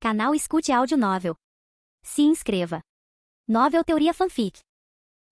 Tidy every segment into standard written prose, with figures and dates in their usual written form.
Canal Escute Áudio Novel. Se inscreva. Novel Teoria Fanfic.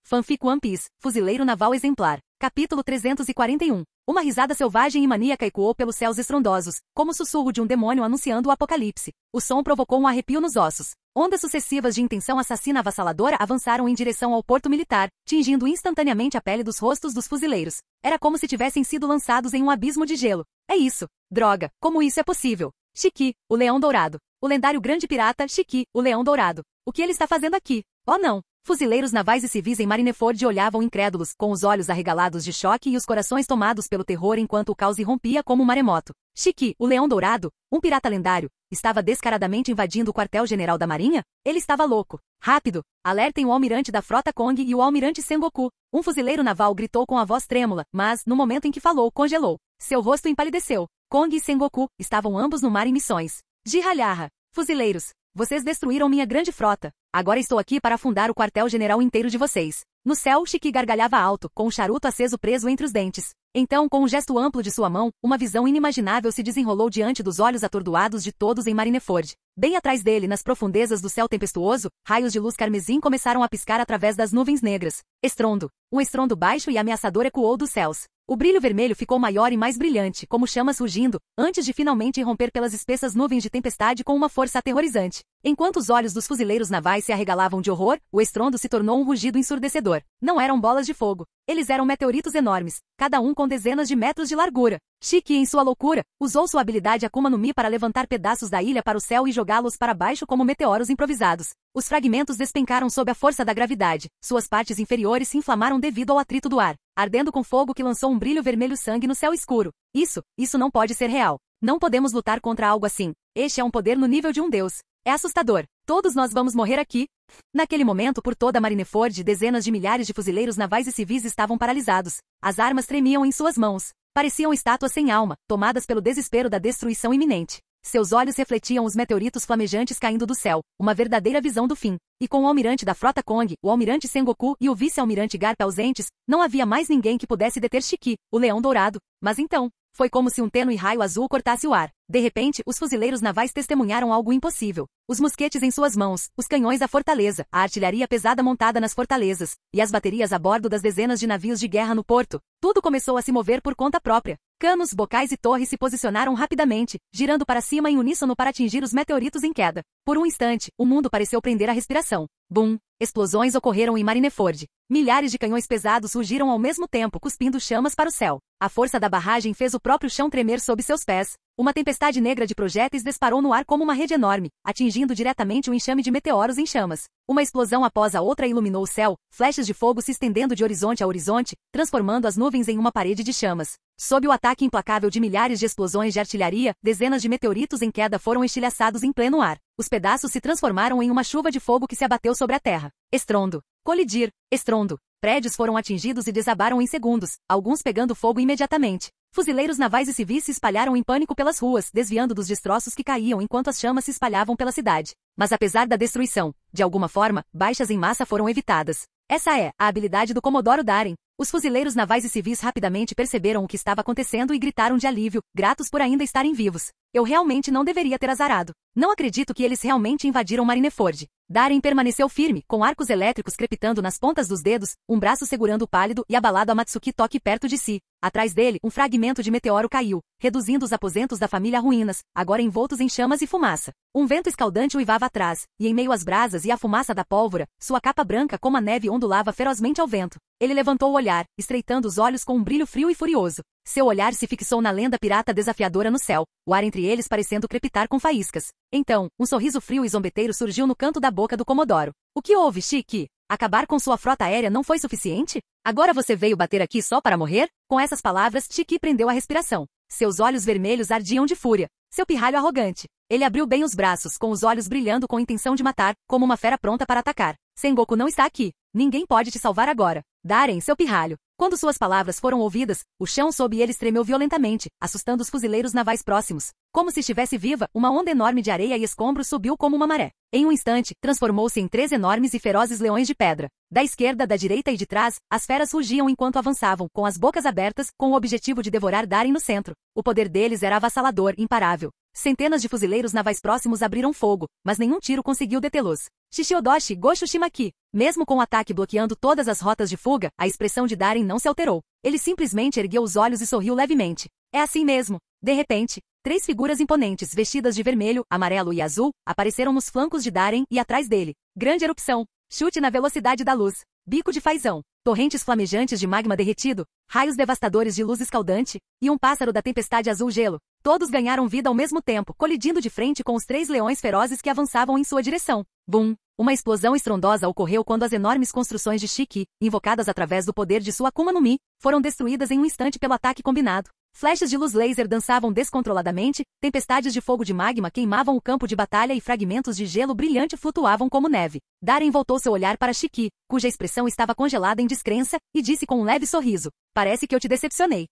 Fanfic One Piece, Fuzileiro Naval Exemplar. Capítulo 341. Uma risada selvagem e maníaca ecoou pelos céus estrondosos, como o sussurro de um demônio anunciando o apocalipse. O som provocou um arrepio nos ossos. Ondas sucessivas de intenção assassina avassaladora avançaram em direção ao porto militar, tingindo instantaneamente a pele dos rostos dos fuzileiros. Era como se tivessem sido lançados em um abismo de gelo. É isso. Droga, como isso é possível? Shiki, o Leão Dourado. O lendário grande pirata Shiki, o Leão Dourado. O que ele está fazendo aqui? Oh não! Fuzileiros navais e civis em Marineford olhavam incrédulos, com os olhos arregalados de choque e os corações tomados pelo terror enquanto o caos irrompia como um maremoto. Shiki, o Leão Dourado, um pirata lendário, estava descaradamente invadindo o quartel-general da Marinha? Ele estava louco. Rápido! Alertem o almirante da frota Kong e o almirante Sengoku. Um fuzileiro naval gritou com a voz trêmula, mas, no momento em que falou, congelou. Seu rosto empalideceu. Kong e Sengoku estavam ambos no mar em missões. Jirralharra! Fuzileiros! Vocês destruíram minha grande frota. Agora estou aqui para afundar o quartel-general inteiro de vocês. No céu, Shiki gargalhava alto, com um charuto aceso preso entre os dentes. Então, com um gesto amplo de sua mão, uma visão inimaginável se desenrolou diante dos olhos atordoados de todos em Marineford. Bem atrás dele, nas profundezas do céu tempestuoso, raios de luz carmesim começaram a piscar através das nuvens negras. Estrondo. Um estrondo baixo e ameaçador ecoou dos céus. O brilho vermelho ficou maior e mais brilhante, como chamas rugindo, antes de finalmente irromper pelas espessas nuvens de tempestade com uma força aterrorizante. Enquanto os olhos dos fuzileiros navais se arregalavam de horror, o estrondo se tornou um rugido ensurdecedor. Não eram bolas de fogo. Eles eram meteoritos enormes, cada um com dezenas de metros de largura. Shiki, em sua loucura, usou sua habilidade Akuma no Mi para levantar pedaços da ilha para o céu e jogá-los para baixo como meteoros improvisados. Os fragmentos despencaram sob a força da gravidade. Suas partes inferiores se inflamaram devido ao atrito do ar, ardendo com fogo que lançou um brilho vermelho sangue no céu escuro. Isso não pode ser real. Não podemos lutar contra algo assim. Este é um poder no nível de um deus. É assustador. Todos nós vamos morrer aqui. Naquele momento, por toda Marineford, dezenas de milhares de fuzileiros navais e civis estavam paralisados. As armas tremiam em suas mãos. Pareciam estátuas sem alma, tomadas pelo desespero da destruição iminente. Seus olhos refletiam os meteoritos flamejantes caindo do céu, uma verdadeira visão do fim. E com o almirante da frota Kong, o almirante Sengoku e o vice-almirante Garp ausentes, não havia mais ninguém que pudesse deter Shiki, o Leão Dourado. Mas então, foi como se um tênue raio azul cortasse o ar. De repente, os fuzileiros navais testemunharam algo impossível. Os mosquetes em suas mãos, os canhões da fortaleza, a artilharia pesada montada nas fortalezas, e as baterias a bordo das dezenas de navios de guerra no porto. Tudo começou a se mover por conta própria. Canos, bocais e torres se posicionaram rapidamente, girando para cima em uníssono para atingir os meteoritos em queda. Por um instante, o mundo pareceu prender a respiração. Bum! Explosões ocorreram em Marineford. Milhares de canhões pesados rugiram ao mesmo tempo, cuspindo chamas para o céu. A força da barragem fez o próprio chão tremer sob seus pés. Uma tempestade negra de projéteis disparou no ar como uma rede enorme, atingindo diretamente um enxame de meteoros em chamas. Uma explosão após a outra iluminou o céu, flechas de fogo se estendendo de horizonte a horizonte, transformando as nuvens em uma parede de chamas. Sob o ataque implacável de milhares de explosões de artilharia, dezenas de meteoritos em queda foram estilhaçados em pleno ar. Os pedaços se transformaram em uma chuva de fogo que se abateu sobre a terra. Estrondo. Colidir. Estrondo. Prédios foram atingidos e desabaram em segundos, alguns pegando fogo imediatamente. Fuzileiros navais e civis se espalharam em pânico pelas ruas, desviando dos destroços que caíam enquanto as chamas se espalhavam pela cidade. Mas apesar da destruição, de alguma forma, baixas em massa foram evitadas. Essa é a habilidade do Comodoro Darren. Os fuzileiros navais e civis rapidamente perceberam o que estava acontecendo e gritaram de alívio, gratos por ainda estarem vivos. Eu realmente não deveria ter azarado. Não acredito que eles realmente invadiram Marineford. Darren permaneceu firme, com arcos elétricos crepitando nas pontas dos dedos, um braço segurando o pálido e abalado Amatsuki Toki perto de si. Atrás dele, um fragmento de meteoro caiu, reduzindo os aposentos da família a ruínas, agora envoltos em chamas e fumaça. Um vento escaldante uivava atrás, e em meio às brasas e à fumaça da pólvora, sua capa branca como a neve ondulava ferozmente ao vento. Ele levantou o olhar, estreitando os olhos com um brilho frio e furioso. Seu olhar se fixou na lenda pirata desafiadora no céu, o ar entre eles parecendo crepitar com faíscas. Então, um sorriso frio e zombeteiro surgiu no canto da boca do Comodoro. O que houve, Shiki? Acabar com sua frota aérea não foi suficiente? Agora você veio bater aqui só para morrer? Com essas palavras, Shiki prendeu a respiração. Seus olhos vermelhos ardiam de fúria. Seu pirralho arrogante. Ele abriu bem os braços, com os olhos brilhando com intenção de matar, como uma fera pronta para atacar. Sengoku não está aqui. Ninguém pode te salvar agora. Darren, seu pirralho. Quando suas palavras foram ouvidas, o chão sob eles tremeu violentamente, assustando os fuzileiros navais próximos. Como se estivesse viva, uma onda enorme de areia e escombros subiu como uma maré. Em um instante, transformou-se em 3 enormes e ferozes leões de pedra. Da esquerda, da direita e de trás, as feras rugiam enquanto avançavam, com as bocas abertas, com o objetivo de devorar Darren no centro. O poder deles era avassalador, imparável. Centenas de fuzileiros navais próximos abriram fogo, mas nenhum tiro conseguiu detê-los. Shishiodoshi Gosho Shimaki. Mesmo com o ataque bloqueando todas as rotas de fuga, a expressão de Darem não se alterou. Ele simplesmente ergueu os olhos e sorriu levemente. É assim mesmo. De repente, 3 figuras imponentes vestidas de vermelho, amarelo e azul apareceram nos flancos de Darem e atrás dele. Grande erupção. Chute na velocidade da luz. Bico de fazão. Torrentes flamejantes de magma derretido. Raios devastadores de luz escaldante. E um pássaro da tempestade azul-gelo. Todos ganharam vida ao mesmo tempo, colidindo de frente com os 3 leões ferozes que avançavam em sua direção. Bum! Uma explosão estrondosa ocorreu quando as enormes construções de Shiki, invocadas através do poder de sua Akuma no Mi, foram destruídas em um instante pelo ataque combinado. Flechas de luz laser dançavam descontroladamente, tempestades de fogo de magma queimavam o campo de batalha e fragmentos de gelo brilhante flutuavam como neve. Darem voltou seu olhar para Shiki, cuja expressão estava congelada em descrença, e disse com um leve sorriso: "Parece que eu te decepcionei."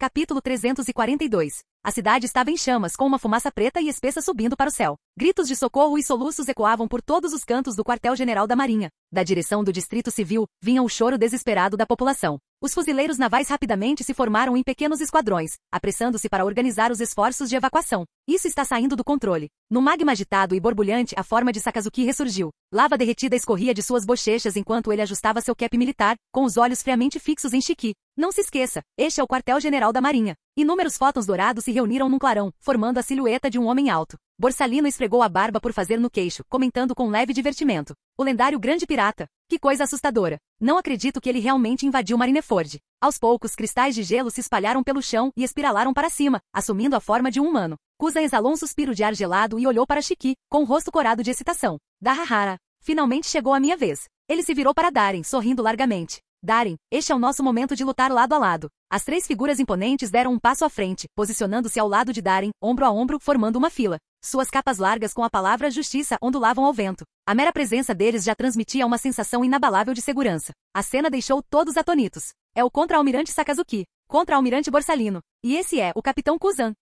Capítulo 342. A cidade estava em chamas, com uma fumaça preta e espessa subindo para o céu. Gritos de socorro e soluços ecoavam por todos os cantos do quartel-general da Marinha. Da direção do Distrito Civil, vinha o choro desesperado da população. Os fuzileiros navais rapidamente se formaram em pequenos esquadrões, apressando-se para organizar os esforços de evacuação. Isso está saindo do controle. No magma agitado e borbulhante, a forma de Sakazuki ressurgiu. Lava derretida escorria de suas bochechas enquanto ele ajustava seu cap militar, com os olhos friamente fixos em Shiki. Não se esqueça, este é o quartel-general da Marinha. Inúmeros fótons dourados se reuniram num clarão, formando a silhueta de um homem alto. Borsalino esfregou a barba por fazer no queixo, comentando com leve divertimento: "O lendário grande pirata. Que coisa assustadora. Não acredito que ele realmente invadiu Marineford." Aos poucos, cristais de gelo se espalharam pelo chão e espiralaram para cima, assumindo a forma de um humano. Kuzan exalou um suspiro de ar gelado e olhou para Shiki, com o rosto corado de excitação. "Dahahara. Finalmente chegou a minha vez." Ele se virou para Darem, sorrindo largamente. "Darem, este é o nosso momento de lutar lado a lado." As 3 figuras imponentes deram um passo à frente, posicionando-se ao lado de Darem, ombro a ombro, formando uma fila. Suas capas largas com a palavra justiça ondulavam ao vento. A mera presença deles já transmitia uma sensação inabalável de segurança. A cena deixou todos atônitos. É o contra-almirante Sakazuki, contra-almirante Borsalino. E esse é o capitão Kuzan.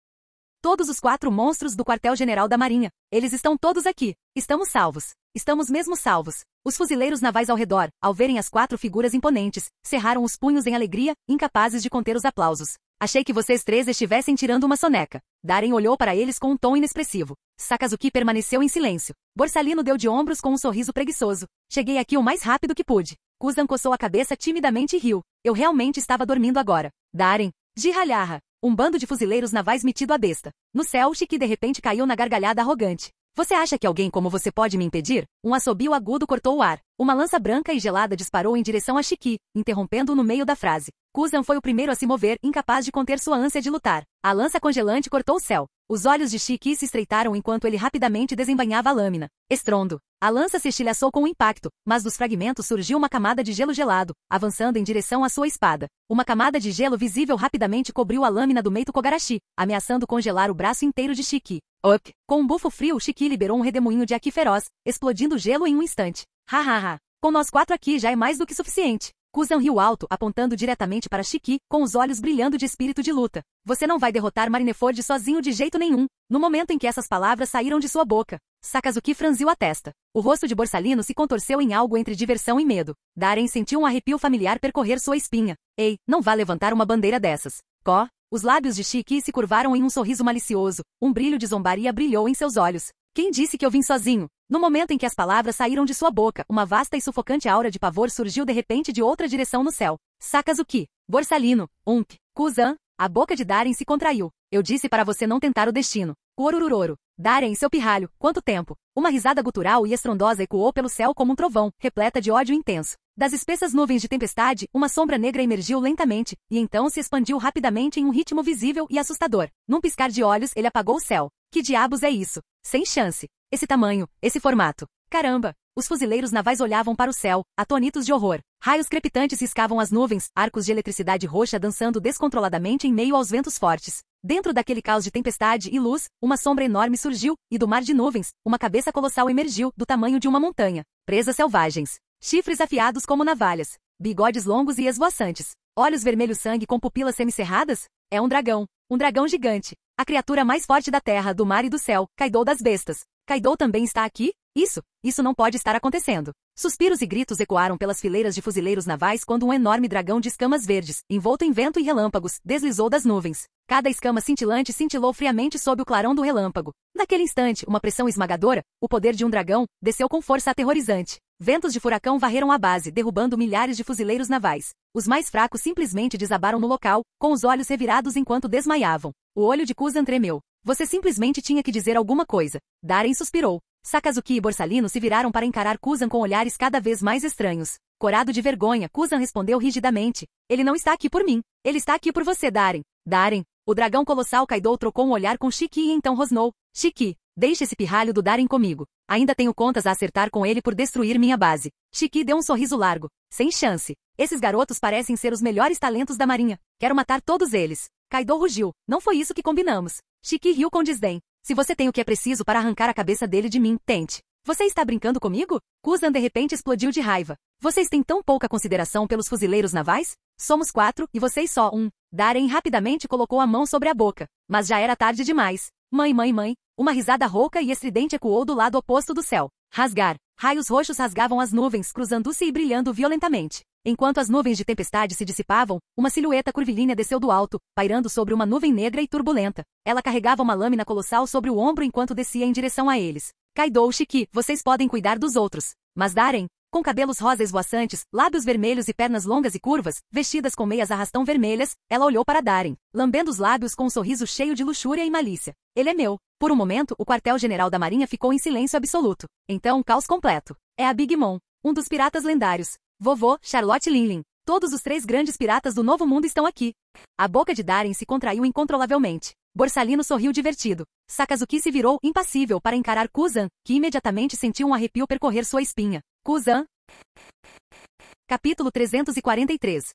Todos os 4 monstros do quartel-general da Marinha. Eles estão todos aqui. Estamos salvos. Estamos mesmo salvos. Os fuzileiros navais ao redor, ao verem as 4 figuras imponentes, cerraram os punhos em alegria, incapazes de conter os aplausos. "Achei que vocês 3 estivessem tirando uma soneca." Darem olhou para eles com um tom inexpressivo. Sakazuki permaneceu em silêncio. Borsalino deu de ombros com um sorriso preguiçoso. "Cheguei aqui o mais rápido que pude." Kuzan coçou a cabeça timidamente e riu. "Eu realmente estava dormindo agora." Darem. Jirralharra. Um bando de fuzileiros navais metido a besta. No céu, Shiki de repente caiu na gargalhada arrogante. "Você acha que alguém como você pode me impedir?" Um assobio agudo cortou o ar. Uma lança branca e gelada disparou em direção a Shiki, interrompendo-o no meio da frase. Kuzan foi o primeiro a se mover, incapaz de conter sua ânsia de lutar. A lança congelante cortou o céu. Os olhos de Shiki se estreitaram enquanto ele rapidamente desembainhava a lâmina. Estrondo. A lança se estilhaçou com o impacto, mas dos fragmentos surgiu uma camada de gelo gelado, avançando em direção à sua espada. Uma camada de gelo visível rapidamente cobriu a lâmina do Meito Kogarashi, ameaçando congelar o braço inteiro de Shiki. Up! Com um bufo frio, Shiki liberou um redemoinho de Aki feroz, explodindo o gelo em um instante. "Hahaha! Com nós 4 aqui já é mais do que suficiente." Kuzan riu alto, apontando diretamente para Shiki, com os olhos brilhando de espírito de luta. "Você não vai derrotar Marineford sozinho de jeito nenhum." No momento em que essas palavras saíram de sua boca, Sakazuki franziu a testa. O rosto de Borsalino se contorceu em algo entre diversão e medo. Darem sentiu um arrepio familiar percorrer sua espinha. "Ei, não vá levantar uma bandeira dessas." Có. Os lábios de Shiki se curvaram em um sorriso malicioso. Um brilho de zombaria brilhou em seus olhos. "Quem disse que eu vim sozinho?" No momento em que as palavras saíram de sua boca, uma vasta e sufocante aura de pavor surgiu de repente de outra direção no céu. Sakazuki. Borsalino. Kuzan. A boca de Darem se contraiu. "Eu disse para você não tentar o destino." Urururoro. "Darem, seu pirralho, quanto tempo?" Uma risada gutural e estrondosa ecoou pelo céu como um trovão, repleta de ódio intenso. Das espessas nuvens de tempestade, uma sombra negra emergiu lentamente, e então se expandiu rapidamente em um ritmo visível e assustador. Num piscar de olhos, ele apagou o céu. Que diabos é isso? Sem chance. Esse tamanho, esse formato. Caramba! Os fuzileiros navais olhavam para o céu, atônitos de horror. Raios crepitantes riscavam as nuvens, arcos de eletricidade roxa dançando descontroladamente em meio aos ventos fortes. Dentro daquele caos de tempestade e luz, uma sombra enorme surgiu, e do mar de nuvens, uma cabeça colossal emergiu, do tamanho de uma montanha. Presas selvagens. Chifres afiados como navalhas. Bigodes longos e esvoaçantes. Olhos vermelhos sangue com pupilas semicerradas? É um dragão. Um dragão gigante. A criatura mais forte da terra, do mar e do céu, caidou das bestas. Kaido também está aqui? Isso não pode estar acontecendo. Suspiros e gritos ecoaram pelas fileiras de fuzileiros navais quando um enorme dragão de escamas verdes, envolto em vento e relâmpagos, deslizou das nuvens. Cada escama cintilante cintilou friamente sob o clarão do relâmpago. Naquele instante, uma pressão esmagadora, o poder de um dragão, desceu com força aterrorizante. Ventos de furacão varreram a base, derrubando milhares de fuzileiros navais. Os mais fracos simplesmente desabaram no local, com os olhos revirados enquanto desmaiavam. O olho de Kuzan tremeu. Você simplesmente tinha que dizer alguma coisa. Darem suspirou. Sakazuki e Borsalino se viraram para encarar Kuzan com olhares cada vez mais estranhos. Corado de vergonha, Kuzan respondeu rigidamente. Ele não está aqui por mim. Ele está aqui por você, Darem. Darem. O dragão colossal Kaido trocou um olhar com Shiki e então rosnou. Shiki, deixe esse pirralho do Darem comigo. Ainda tenho contas a acertar com ele por destruir minha base. Shiki deu um sorriso largo. Sem chance. Esses garotos parecem ser os melhores talentos da marinha. Quero matar todos eles. Kaido rugiu. Não foi isso que combinamos. Shiki riu com desdém. Se você tem o que é preciso para arrancar a cabeça dele de mim, tente. Você está brincando comigo? Kuzan de repente explodiu de raiva. Vocês têm tão pouca consideração pelos fuzileiros navais? Somos 4, e vocês só 1. Darem rapidamente colocou a mão sobre a boca. Mas já era tarde demais. Mãe. Uma risada rouca e estridente ecoou do lado oposto do céu. Rasgar. Raios roxos rasgavam as nuvens, cruzando-se e brilhando violentamente. Enquanto as nuvens de tempestade se dissipavam, uma silhueta curvilínea desceu do alto, pairando sobre uma nuvem negra e turbulenta. Ela carregava uma lâmina colossal sobre o ombro enquanto descia em direção a eles. Kaido, Shiki, vocês podem cuidar dos outros. Mas Darem, com cabelos rosa esvoaçantes, lábios vermelhos e pernas longas e curvas, vestidas com meias arrastão vermelhas, ela olhou para Darem, lambendo os lábios com um sorriso cheio de luxúria e malícia. Ele é meu. Por um momento, o quartel-general da marinha ficou em silêncio absoluto. Então, caos completo. É a Big Mom, um dos piratas lendários. Vovô, Charlotte Linlin. Todos os 3 grandes piratas do Novo Mundo estão aqui. A boca de Darem se contraiu incontrolavelmente. Borsalino sorriu divertido. Sakazuki se virou, impassível, para encarar Kuzan, que imediatamente sentiu um arrepio percorrer sua espinha. Kuzan? Capítulo 343.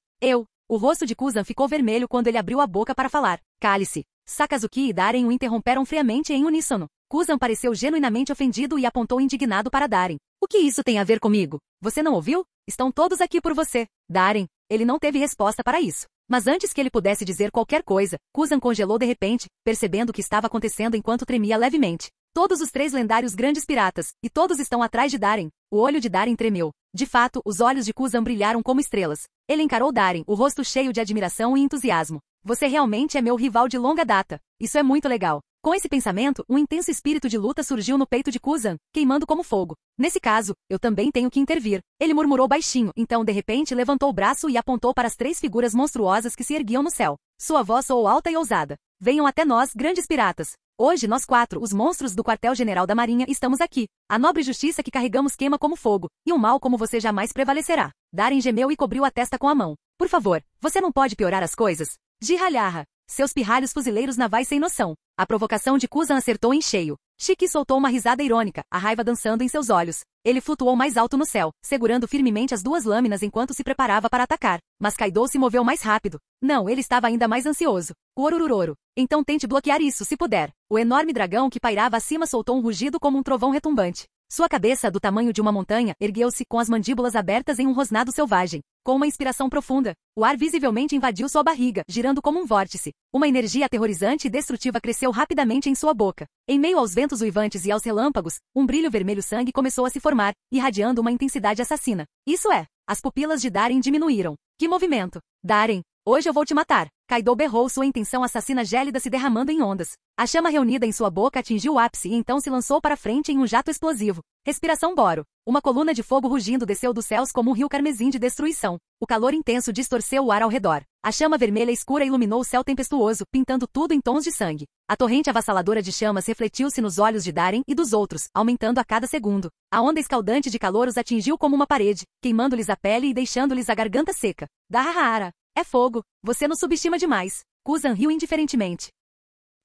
O rosto de Kuzan ficou vermelho quando ele abriu a boca para falar. Cale-se. Sakazuki e Darem o interromperam friamente em uníssono. Kuzan pareceu genuinamente ofendido e apontou indignado para Darem. O que isso tem a ver comigo? Você não ouviu? Estão todos aqui por você. Darem. Ele não teve resposta para isso. Mas antes que ele pudesse dizer qualquer coisa, Kuzan congelou de repente, percebendo o que estava acontecendo enquanto tremia levemente. Todos os 3 lendários grandes piratas, e todos estão atrás de Darem. O olho de Darem tremeu. De fato, os olhos de Kuzan brilharam como estrelas. Ele encarou Darem, o rosto cheio de admiração e entusiasmo. Você realmente é meu rival de longa data. Isso é muito legal. Com esse pensamento, um intenso espírito de luta surgiu no peito de Kuzan, queimando como fogo. Nesse caso, eu também tenho que intervir. Ele murmurou baixinho, então de repente levantou o braço e apontou para as 3 figuras monstruosas que se erguiam no céu. Sua voz soou alta e ousada. Venham até nós, grandes piratas. Hoje nós 4, os monstros do quartel-general da marinha, estamos aqui. A nobre justiça que carregamos queima como fogo, e um mal como você jamais prevalecerá. Darem gemeu e cobriu a testa com a mão. Por favor, você não pode piorar as coisas? Jirralharra. Seus pirralhos fuzileiros navais sem noção. A provocação de Kuzan acertou em cheio. Shiki soltou uma risada irônica, a raiva dançando em seus olhos. Ele flutuou mais alto no céu, segurando firmemente as 2 lâminas enquanto se preparava para atacar. Mas Kaido se moveu mais rápido. Não, ele estava ainda mais ansioso. Orururoro. Então tente bloquear isso se puder. O enorme dragão que pairava acima soltou um rugido como um trovão retumbante. Sua cabeça, do tamanho de uma montanha, ergueu-se com as mandíbulas abertas em um rosnado selvagem. Com uma inspiração profunda, o ar visivelmente invadiu sua barriga, girando como um vórtice. Uma energia aterrorizante e destrutiva cresceu rapidamente em sua boca. Em meio aos ventos uivantes e aos relâmpagos, um brilho vermelho-sangue começou a se formar, irradiando uma intensidade assassina. Isso é, as pupilas de Darem diminuíram. Que movimento! Darem, hoje eu vou te matar. Kaido berrou, sua intenção assassina gélida se derramando em ondas. A chama reunida em sua boca atingiu o ápice e então se lançou para frente em um jato explosivo. Respiração Boro. Uma coluna de fogo rugindo desceu dos céus como um rio carmesim de destruição. O calor intenso distorceu o ar ao redor. A chama vermelha escura iluminou o céu tempestuoso, pintando tudo em tons de sangue. A torrente avassaladora de chamas refletiu-se nos olhos de Darem e dos outros, aumentando a cada segundo. A onda escaldante de calor os atingiu como uma parede, queimando-lhes a pele e deixando-lhes a garganta seca. Dahahara. É fogo. Você nos subestima demais. Kuzan riu indiferentemente.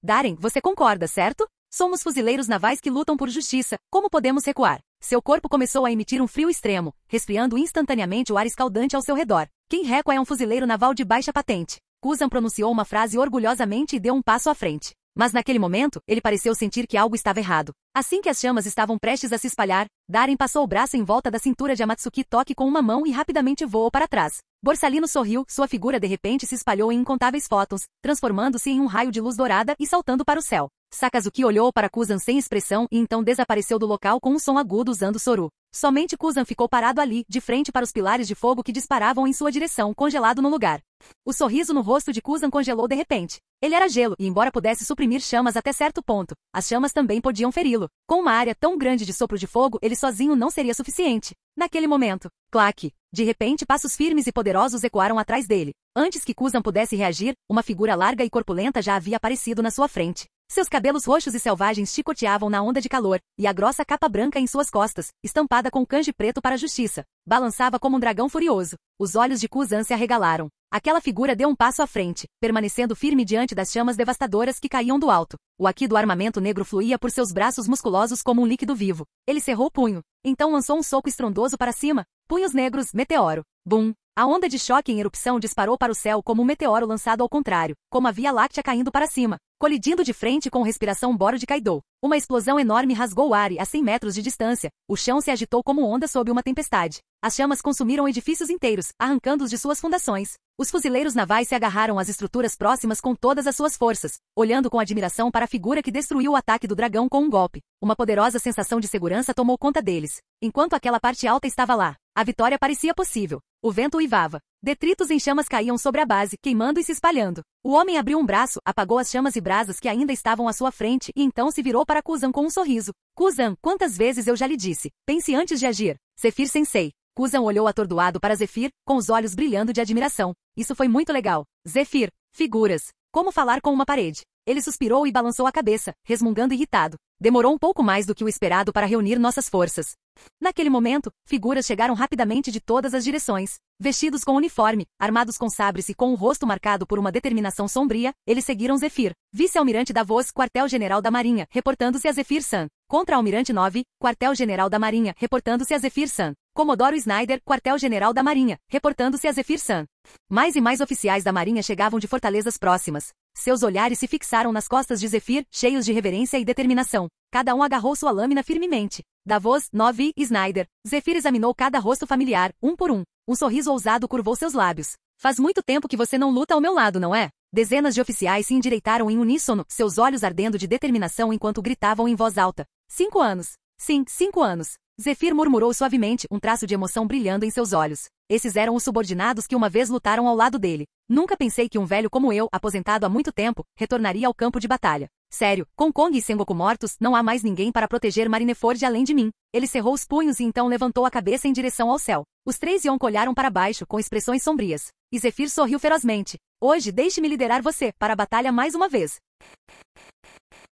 Darem, você concorda, certo? Somos fuzileiros navais que lutam por justiça. Como podemos recuar? Seu corpo começou a emitir um frio extremo, resfriando instantaneamente o ar escaldante ao seu redor. Quem recua é um fuzileiro naval de baixa patente. Kuzan pronunciou uma frase orgulhosamente e deu um passo à frente. Mas naquele momento, ele pareceu sentir que algo estava errado. Assim que as chamas estavam prestes a se espalhar, Darem passou o braço em volta da cintura de Amatsuki Toki com uma mão e rapidamente voou para trás. Borsalino sorriu, sua figura de repente se espalhou em incontáveis fótons, transformando-se em um raio de luz dourada e saltando para o céu. Sakazuki olhou para Kuzan sem expressão e então desapareceu do local com um som agudo usando Soru. Somente Kuzan ficou parado ali, de frente para os pilares de fogo que disparavam em sua direção, congelado no lugar. O sorriso no rosto de Kuzan congelou de repente. Ele era gelo e, embora pudesse suprimir chamas até certo ponto, as chamas também podiam feri-lo. Com uma área tão grande de sopro de fogo, ele sozinho não seria suficiente. Naquele momento, claque! De repente, passos firmes e poderosos ecoaram atrás dele. Antes que Kuzan pudesse reagir, uma figura larga e corpulenta já havia aparecido na sua frente. Seus cabelos roxos e selvagens chicoteavam na onda de calor, e a grossa capa branca em suas costas, estampada com kanji preto para a justiça, balançava como um dragão furioso. Os olhos de Kuzan se arregalaram. Aquela figura deu um passo à frente, permanecendo firme diante das chamas devastadoras que caíam do alto. O aqui do armamento negro fluía por seus braços musculosos como um líquido vivo. Ele cerrou o punho. Então lançou um soco estrondoso para cima. Punhos negros, meteoro. Bum! A onda de choque em erupção disparou para o céu como um meteoro lançado ao contrário, como a Via Láctea caindo para cima, colidindo de frente com respiração Boro de Kaido. Uma explosão enorme rasgou o ar e, a 100 metros de distância, o chão se agitou como onda sob uma tempestade. As chamas consumiram edifícios inteiros, arrancando-os de suas fundações. Os fuzileiros navais se agarraram às estruturas próximas com todas as suas forças, olhando com admiração para a figura que destruiu o ataque do dragão com um golpe. Uma poderosa sensação de segurança tomou conta deles. Enquanto aquela parte alta estava lá, a vitória parecia possível. O vento uivava. Detritos em chamas caíam sobre a base, queimando e se espalhando. O homem abriu um braço, apagou as chamas e brasas que ainda estavam à sua frente e então se virou para Kuzan com um sorriso. Kuzan, quantas vezes eu já lhe disse? Pense antes de agir. Zephyr Sensei. Kuzan olhou atordoado para Zephyr, com os olhos brilhando de admiração. Isso foi muito legal. Zephyr. Figuras. Como falar com uma parede. Ele suspirou e balançou a cabeça, resmungando irritado. Demorou um pouco mais do que o esperado para reunir nossas forças. Naquele momento, figuras chegaram rapidamente de todas as direções. Vestidos com uniforme, armados com sabres e com o rosto marcado por uma determinação sombria, eles seguiram Zephyr. Vice-almirante Davos, quartel-general da Marinha, reportando-se a Zephyr-san. Contra-almirante 9, quartel-general da Marinha, reportando-se a Zephyr-san. Comodoro Snyder, quartel-general da Marinha, reportando-se a Zephyr-san. Mais e mais oficiais da Marinha chegavam de fortalezas próximas. Seus olhares se fixaram nas costas de Zephyr, cheios de reverência e determinação. Cada um agarrou sua lâmina firmemente. Davos, 9, Snyder. Zephyr examinou cada rosto familiar, um por um. Um sorriso ousado curvou seus lábios. Faz muito tempo que você não luta ao meu lado, não é? Dezenas de oficiais se endireitaram em uníssono, seus olhos ardendo de determinação enquanto gritavam em voz alta. 5 anos. Sim, 5 anos. Zephyr murmurou suavemente, um traço de emoção brilhando em seus olhos. Esses eram os subordinados que uma vez lutaram ao lado dele. Nunca pensei que um velho como eu, aposentado há muito tempo, retornaria ao campo de batalha. Sério, com Kong e Sengoku mortos, não há mais ninguém para proteger Marineford além de mim. Ele cerrou os punhos e então levantou a cabeça em direção ao céu. Os 3 Yonko olharam para baixo, com expressões sombrias. E Zephyr sorriu ferozmente. Hoje deixe-me liderar você, para a batalha mais uma vez.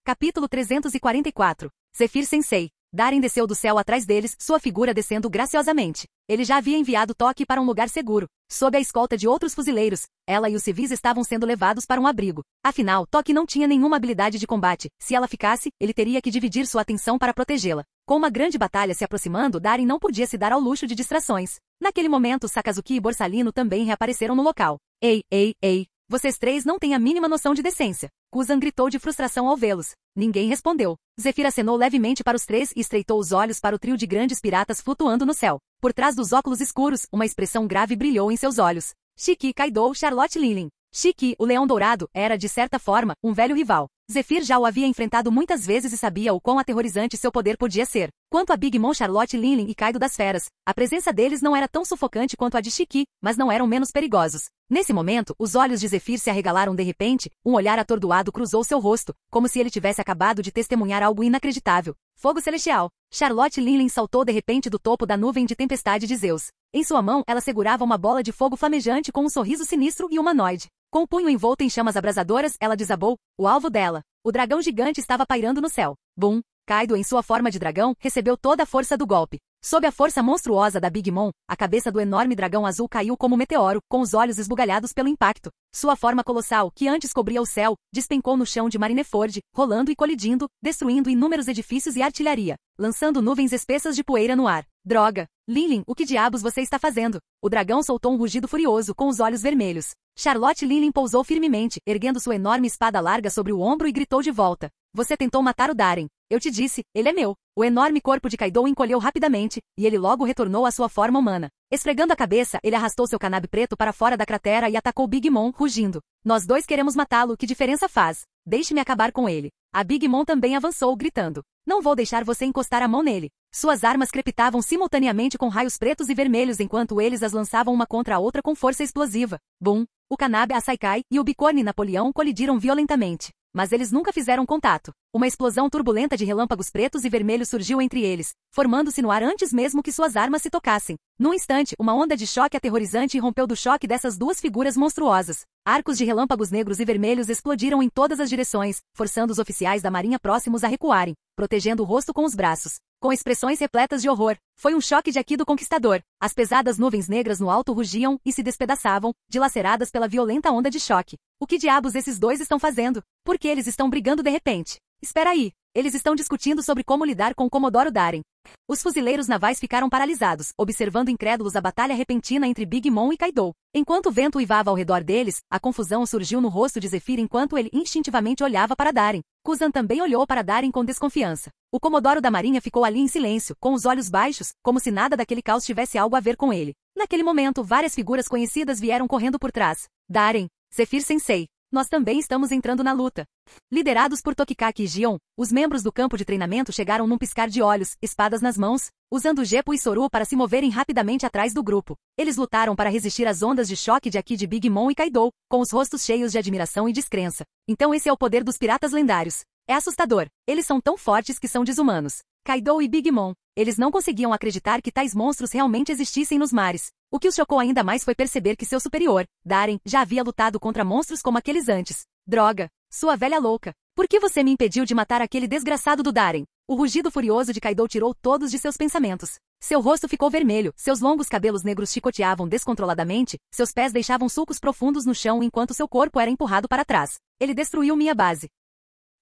Capítulo 344. Zephyr Sensei. Darien desceu do céu atrás deles, sua figura descendo graciosamente. Ele já havia enviado Toque para um lugar seguro. Sob a escolta de outros fuzileiros, ela e os civis estavam sendo levados para um abrigo. Afinal, Toque não tinha nenhuma habilidade de combate. Se ela ficasse, ele teria que dividir sua atenção para protegê-la. Com uma grande batalha se aproximando, Darien não podia se dar ao luxo de distrações. Naquele momento, Sakazuki e Borsalino também reapareceram no local. Ei, ei, ei! Vocês 3 não têm a mínima noção de decência. Kuzan gritou de frustração ao vê-los. Ninguém respondeu. Zephyr acenou levemente para os 3 e estreitou os olhos para o trio de grandes piratas flutuando no céu. Por trás dos óculos escuros, uma expressão grave brilhou em seus olhos. Shiki Kaido Charlotte Lilin. Shiki, o Leão Dourado, era, de certa forma, um velho rival. Zephyr já o havia enfrentado muitas vezes e sabia o quão aterrorizante seu poder podia ser. Quanto a Big Mom Charlotte Lilin e Kaido das Feras, a presença deles não era tão sufocante quanto a de Shiki, mas não eram menos perigosos. Nesse momento, os olhos de Zephyr se arregalaram de repente, um olhar atordoado cruzou seu rosto, como se ele tivesse acabado de testemunhar algo inacreditável. Fogo celestial. Charlotte Lilin saltou de repente do topo da nuvem de tempestade de Zeus. Em sua mão, ela segurava uma bola de fogo flamejante com um sorriso sinistro e humanoide. Com o punho envolto em chamas abrasadoras, ela desabou. O alvo dela. O dragão gigante estava pairando no céu. Bum! Kaido, em sua forma de dragão, recebeu toda a força do golpe. Sob a força monstruosa da Big Mom, a cabeça do enorme dragão azul caiu como um meteoro, com os olhos esbugalhados pelo impacto. Sua forma colossal, que antes cobria o céu, despencou no chão de Marineford, rolando e colidindo, destruindo inúmeros edifícios e artilharia, lançando nuvens espessas de poeira no ar. Droga! Lilin, o que diabos você está fazendo? O dragão soltou um rugido furioso, com os olhos vermelhos. Charlotte Lilin pousou firmemente, erguendo sua enorme espada larga sobre o ombro e gritou de volta. Você tentou matar o Darien. Eu te disse, ele é meu. O enorme corpo de Kaido encolheu rapidamente, e ele logo retornou à sua forma humana. Esfregando a cabeça, ele arrastou seu kanabe preto para fora da cratera e atacou Big Mom, rugindo. Nós 2 queremos matá-lo, que diferença faz? Deixe-me acabar com ele. A Big Mom também avançou, gritando: "Não vou deixar você encostar a mão nele." Suas armas crepitavam simultaneamente com raios pretos e vermelhos enquanto eles as lançavam uma contra a outra com força explosiva. Boom! O Kanabe Asaikai e o Bicorne Napoleão colidiram violentamente. Mas eles nunca fizeram contato. Uma explosão turbulenta de relâmpagos pretos e vermelhos surgiu entre eles, formando-se no ar antes mesmo que suas armas se tocassem. Num instante, uma onda de choque aterrorizante irrompeu do choque dessas duas figuras monstruosas. Arcos de relâmpagos negros e vermelhos explodiram em todas as direções, forçando os oficiais da marinha próximos a recuarem, protegendo o rosto com os braços. Com expressões repletas de horror, foi um choque de Aki do Conquistador. As pesadas nuvens negras no alto rugiam e se despedaçavam, dilaceradas pela violenta onda de choque. O que diabos esses dois estão fazendo? Por que eles estão brigando de repente? Espera aí. Eles estão discutindo sobre como lidar com o Comodoro Darren. Os fuzileiros navais ficaram paralisados, observando incrédulos a batalha repentina entre Big Mom e Kaido. Enquanto o vento uivava ao redor deles, a confusão surgiu no rosto de Zephyr enquanto ele instintivamente olhava para Darren. Kuzan também olhou para Darren com desconfiança. O Comodoro da Marinha ficou ali em silêncio, com os olhos baixos, como se nada daquele caos tivesse algo a ver com ele. Naquele momento, várias figuras conhecidas vieram correndo por trás. Darren, Zephyr Sensei. Nós também estamos entrando na luta. Liderados por Tokikaki e Gion, os membros do campo de treinamento chegaram num piscar de olhos, espadas nas mãos, usando Geppo e Soru para se moverem rapidamente atrás do grupo. Eles lutaram para resistir às ondas de choque de Aki de Big Mom e Kaido, com os rostos cheios de admiração e descrença. Então esse é o poder dos piratas lendários. É assustador. Eles são tão fortes que são desumanos. Kaido e Big Mom. Eles não conseguiam acreditar que tais monstros realmente existissem nos mares. O que os chocou ainda mais foi perceber que seu superior, Darren, já havia lutado contra monstros como aqueles antes. Droga! Sua velha louca! Por que você me impediu de matar aquele desgraçado do Darren? O rugido furioso de Kaido tirou todos de seus pensamentos. Seu rosto ficou vermelho, seus longos cabelos negros chicoteavam descontroladamente, seus pés deixavam sulcos profundos no chão enquanto seu corpo era empurrado para trás. Ele destruiu minha base.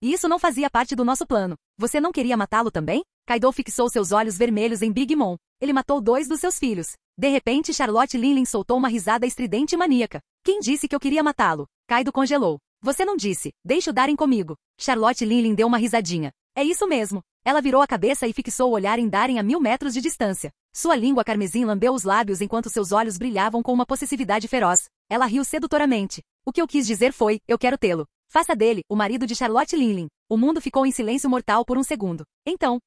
E isso não fazia parte do nosso plano. Você não queria matá-lo também? Kaido fixou seus olhos vermelhos em Big Mom. Ele matou 2 dos seus filhos. De repente, Charlotte Linlin soltou uma risada estridente e maníaca. Quem disse que eu queria matá-lo? Kaido congelou. Você não disse. Deixa o Darren comigo. Charlotte Linlin deu uma risadinha. É isso mesmo. Ela virou a cabeça e fixou o olhar em Darren a 1000 metros de distância. Sua língua carmesim lambeu os lábios enquanto seus olhos brilhavam com uma possessividade feroz. Ela riu sedutoramente. O que eu quis dizer foi, eu quero tê-lo. Faça dele, o marido de Charlotte Linlin. O mundo ficou em silêncio mortal por um segundo. Então,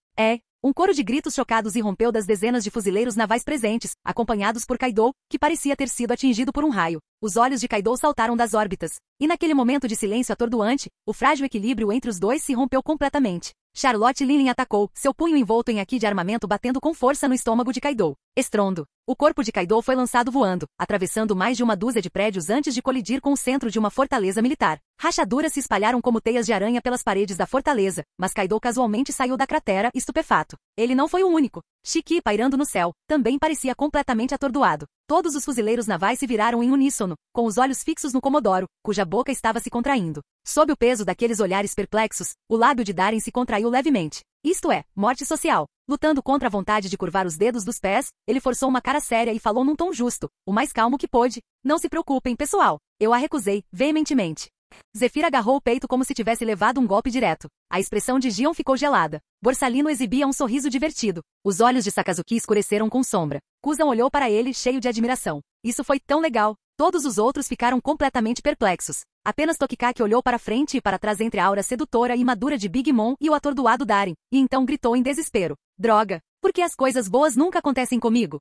um coro de gritos chocados irrompeu das dezenas de fuzileiros navais presentes, acompanhados por Kaido, que parecia ter sido atingido por um raio. Os olhos de Kaido saltaram das órbitas. E naquele momento de silêncio atordoante, o frágil equilíbrio entre os dois se rompeu completamente. Charlotte Linlin atacou, seu punho envolto em Aki de armamento batendo com força no estômago de Kaido. Estrondo. O corpo de Kaido foi lançado voando, atravessando mais de uma dúzia de prédios antes de colidir com o centro de uma fortaleza militar. Rachaduras se espalharam como teias de aranha pelas paredes da fortaleza, mas Kaido casualmente saiu da cratera, estupefato. Ele não foi o único. Shiki, pairando no céu, também parecia completamente atordoado. Todos os fuzileiros navais se viraram em uníssono, com os olhos fixos no Comodoro, cuja boca estava se contraindo. Sob o peso daqueles olhares perplexos, o lábio de Darren se contraiu levemente. Isto é, morte social. Lutando contra a vontade de curvar os dedos dos pés, ele forçou uma cara séria e falou num tom justo, o mais calmo que pôde. Não se preocupem, pessoal. Eu a recusei, veementemente. Zephyr agarrou o peito como se tivesse levado um golpe direto. A expressão de Gion ficou gelada. Borsalino exibia um sorriso divertido. Os olhos de Sakazuki escureceram com sombra. Kuzan olhou para ele cheio de admiração. Isso foi tão legal. Todos os outros ficaram completamente perplexos. Apenas Tokikaki olhou para frente e para trás entre a aura sedutora e madura de Big Mom e o atordoado Darren, e então gritou em desespero. Droga! Por que as coisas boas nunca acontecem comigo?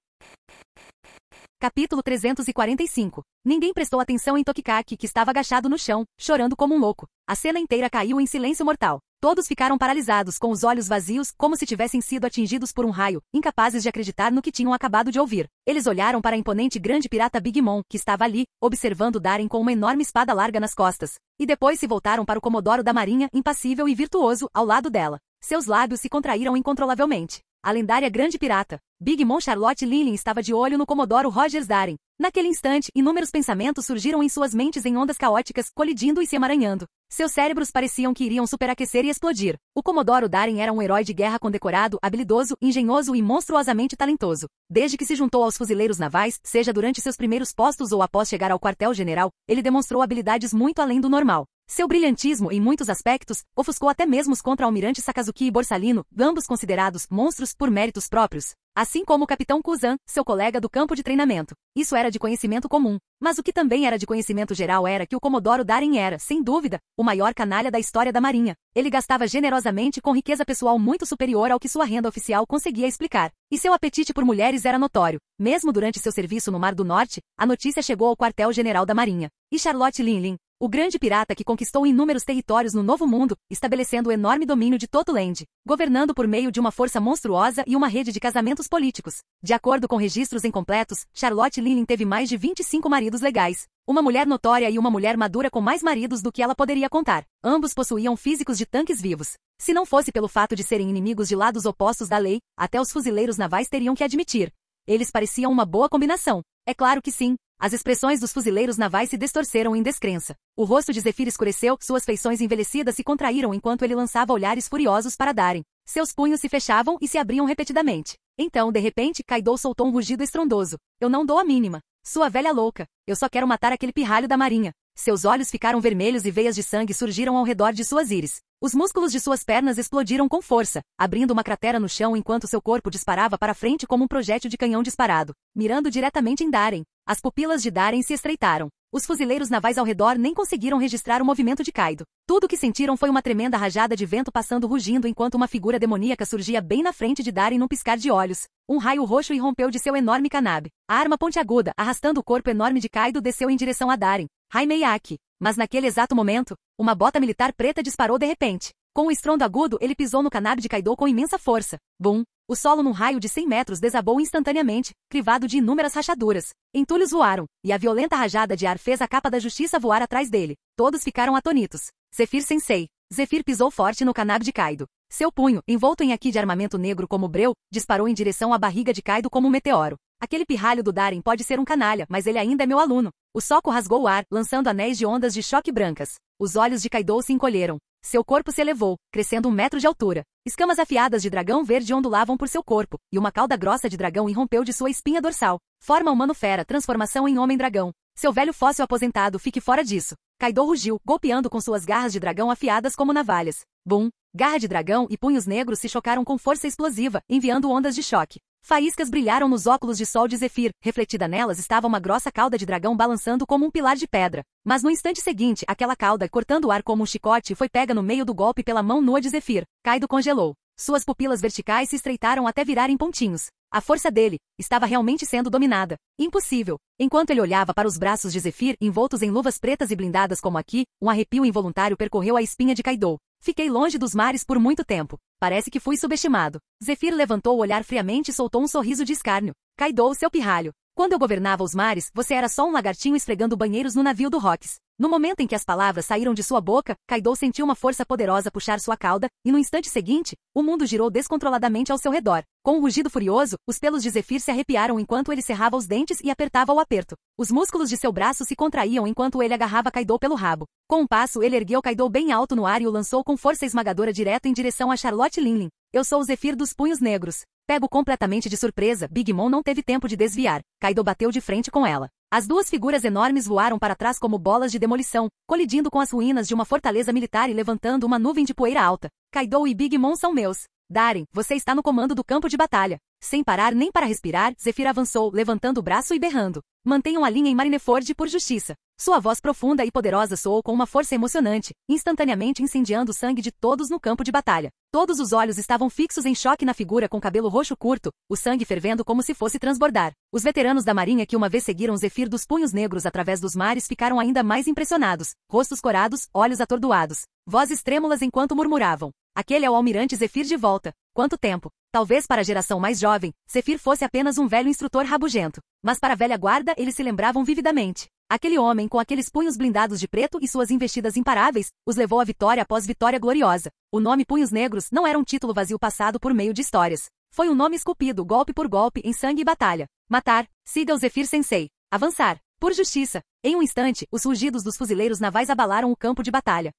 Capítulo 345. Ninguém prestou atenção em Tokikaki, que estava agachado no chão, chorando como um louco. A cena inteira caiu em silêncio mortal. Todos ficaram paralisados, com os olhos vazios, como se tivessem sido atingidos por um raio, incapazes de acreditar no que tinham acabado de ouvir. Eles olharam para a imponente grande pirata Big Mom, que estava ali, observando Darren com uma enorme espada larga nas costas. E depois se voltaram para o Comodoro da Marinha, impassível e virtuoso, ao lado dela. Seus lábios se contraíram incontrolavelmente. A lendária grande pirata, Big Mom Charlotte Linlin, estava de olho no Comodoro Rogers Darren. Naquele instante, inúmeros pensamentos surgiram em suas mentes em ondas caóticas, colidindo e se emaranhando. Seus cérebros pareciam que iriam superaquecer e explodir. O Comodoro Darren era um herói de guerra condecorado, habilidoso, engenhoso e monstruosamente talentoso. Desde que se juntou aos fuzileiros navais, seja durante seus primeiros postos ou após chegar ao quartel-general, ele demonstrou habilidades muito além do normal. Seu brilhantismo, em muitos aspectos, ofuscou até mesmo os contra-almirantes Sakazuki e Borsalino, ambos considerados monstros por méritos próprios. Assim como o capitão Kuzan, seu colega do campo de treinamento. Isso era de conhecimento comum. Mas o que também era de conhecimento geral era que o Comodoro Darin era, sem dúvida, o maior canalha da história da Marinha. Ele gastava generosamente com riqueza pessoal muito superior ao que sua renda oficial conseguia explicar. E seu apetite por mulheres era notório. Mesmo durante seu serviço no Mar do Norte, a notícia chegou ao quartel-general da Marinha. E Charlotte Linlin, o grande pirata que conquistou inúmeros territórios no Novo Mundo, estabelecendo o enorme domínio de Totuland, governando por meio de uma força monstruosa e uma rede de casamentos políticos. De acordo com registros incompletos, Charlotte Linlin teve mais de 25 maridos legais. Uma mulher notória e uma mulher madura com mais maridos do que ela poderia contar. Ambos possuíam físicos de tanques vivos. Se não fosse pelo fato de serem inimigos de lados opostos da lei, até os fuzileiros navais teriam que admitir. Eles pareciam uma boa combinação. É claro que sim. As expressões dos fuzileiros navais se distorceram em descrença. O rosto de Zephyr escureceu, suas feições envelhecidas se contraíram enquanto ele lançava olhares furiosos para Darin. Seus punhos se fechavam e se abriam repetidamente. Então, de repente, Kaido soltou um rugido estrondoso. Eu não dou a mínima. Sua velha louca. Eu só quero matar aquele pirralho da marinha. Seus olhos ficaram vermelhos e veias de sangue surgiram ao redor de suas íris. Os músculos de suas pernas explodiram com força, abrindo uma cratera no chão enquanto seu corpo disparava para frente como um projétil de canhão disparado, mirando diretamente em Darin. As pupilas de Darin se estreitaram. Os fuzileiros navais ao redor nem conseguiram registrar o movimento de Kaido. Tudo o que sentiram foi uma tremenda rajada de vento passando rugindo enquanto uma figura demoníaca surgia bem na frente de Darin num piscar de olhos. Um raio roxo irrompeu de seu enorme kanabe. A arma pontiaguda, arrastando o corpo enorme de Kaido, desceu em direção a Darin. Haimeyaki. Mas naquele exato momento, uma bota militar preta disparou de repente. Com um estrondo agudo, ele pisou no kanabe de Kaido com imensa força. Bum! O solo num raio de 100 metros desabou instantaneamente, crivado de inúmeras rachaduras. Entulhos voaram, e a violenta rajada de ar fez a capa da justiça voar atrás dele. Todos ficaram atônitos. Zephyr Sensei. Zephyr pisou forte no kanabe de Kaido. Seu punho, envolto em haki de armamento negro como breu, disparou em direção à barriga de Kaido como um meteoro. Aquele pirralho do Darin pode ser um canalha, mas ele ainda é meu aluno. O soco rasgou o ar, lançando anéis de ondas de choque brancas. Os olhos de Kaido se encolheram. Seu corpo se elevou, crescendo 1 metro de altura. Escamas afiadas de dragão verde ondulavam por seu corpo, e uma cauda grossa de dragão irrompeu de sua espinha dorsal. Forma humano-fera, transformação em homem-dragão. Seu velho fóssil aposentado, fique fora disso. Kaido rugiu, golpeando com suas garras de dragão afiadas como navalhas. Bum! Garra de dragão e punhos negros se chocaram com força explosiva, enviando ondas de choque. Faíscas brilharam nos óculos de sol de Zephyr. Refletida nelas estava uma grossa cauda de dragão balançando como um pilar de pedra. Mas no instante seguinte, aquela cauda, cortando o ar como um chicote, foi pega no meio do golpe pela mão nua de Zephyr. Kaido congelou. Suas pupilas verticais se estreitaram até virarem pontinhos. A força dele estava realmente sendo dominada. Impossível. Enquanto ele olhava para os braços de Zephyr, envoltos em luvas pretas e blindadas como aqui, um arrepio involuntário percorreu a espinha de Kaido. Fiquei longe dos mares por muito tempo. Parece que fui subestimado. Zephyr levantou o olhar friamente e soltou um sorriso de escárnio. Kaido, seu pirralho. Quando eu governava os mares, você era só um lagartinho esfregando banheiros no navio do Rocks. No momento em que as palavras saíram de sua boca, Kaido sentiu uma força poderosa puxar sua cauda, e no instante seguinte, o mundo girou descontroladamente ao seu redor. Com um rugido furioso, os pelos de Zephyr se arrepiaram enquanto ele cerrava os dentes e apertava o aperto. Os músculos de seu braço se contraíam enquanto ele agarrava Kaido pelo rabo. Com um passo, ele ergueu Kaido bem alto no ar e o lançou com força esmagadora direto em direção a Charlotte Linlin. Eu sou o Zephyr dos punhos negros. Pego completamente de surpresa, Big Mom não teve tempo de desviar. Kaido bateu de frente com ela. As duas figuras enormes voaram para trás como bolas de demolição, colidindo com as ruínas de uma fortaleza militar e levantando uma nuvem de poeira alta. Kaido e Big Mom são meus. Darin, você está no comando do campo de batalha. Sem parar nem para respirar, Zephyr avançou, levantando o braço e berrando. Mantenham a linha em Marineford por justiça. Sua voz profunda e poderosa soou com uma força emocionante, instantaneamente incendiando o sangue de todos no campo de batalha. Todos os olhos estavam fixos em choque na figura com cabelo roxo curto, o sangue fervendo como se fosse transbordar. Os veteranos da marinha que uma vez seguiram Zephyr dos punhos negros através dos mares ficaram ainda mais impressionados, rostos corados, olhos atordoados, vozes trêmulas enquanto murmuravam. Aquele é o almirante Zephyr de volta. Quanto tempo? Talvez para a geração mais jovem, Zephyr fosse apenas um velho instrutor rabugento. Mas para a velha guarda, eles se lembravam vividamente. Aquele homem com aqueles punhos blindados de preto e suas investidas imparáveis, os levou à vitória após vitória gloriosa. O nome Punhos Negros não era um título vazio passado por meio de histórias. Foi um nome esculpido golpe por golpe em sangue e batalha. Matar, siga o Zephyr Sensei. Avançar, por justiça. Em um instante, os rugidos dos fuzileiros navais abalaram o campo de batalha.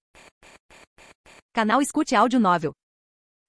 Canal Escute Áudio Novel.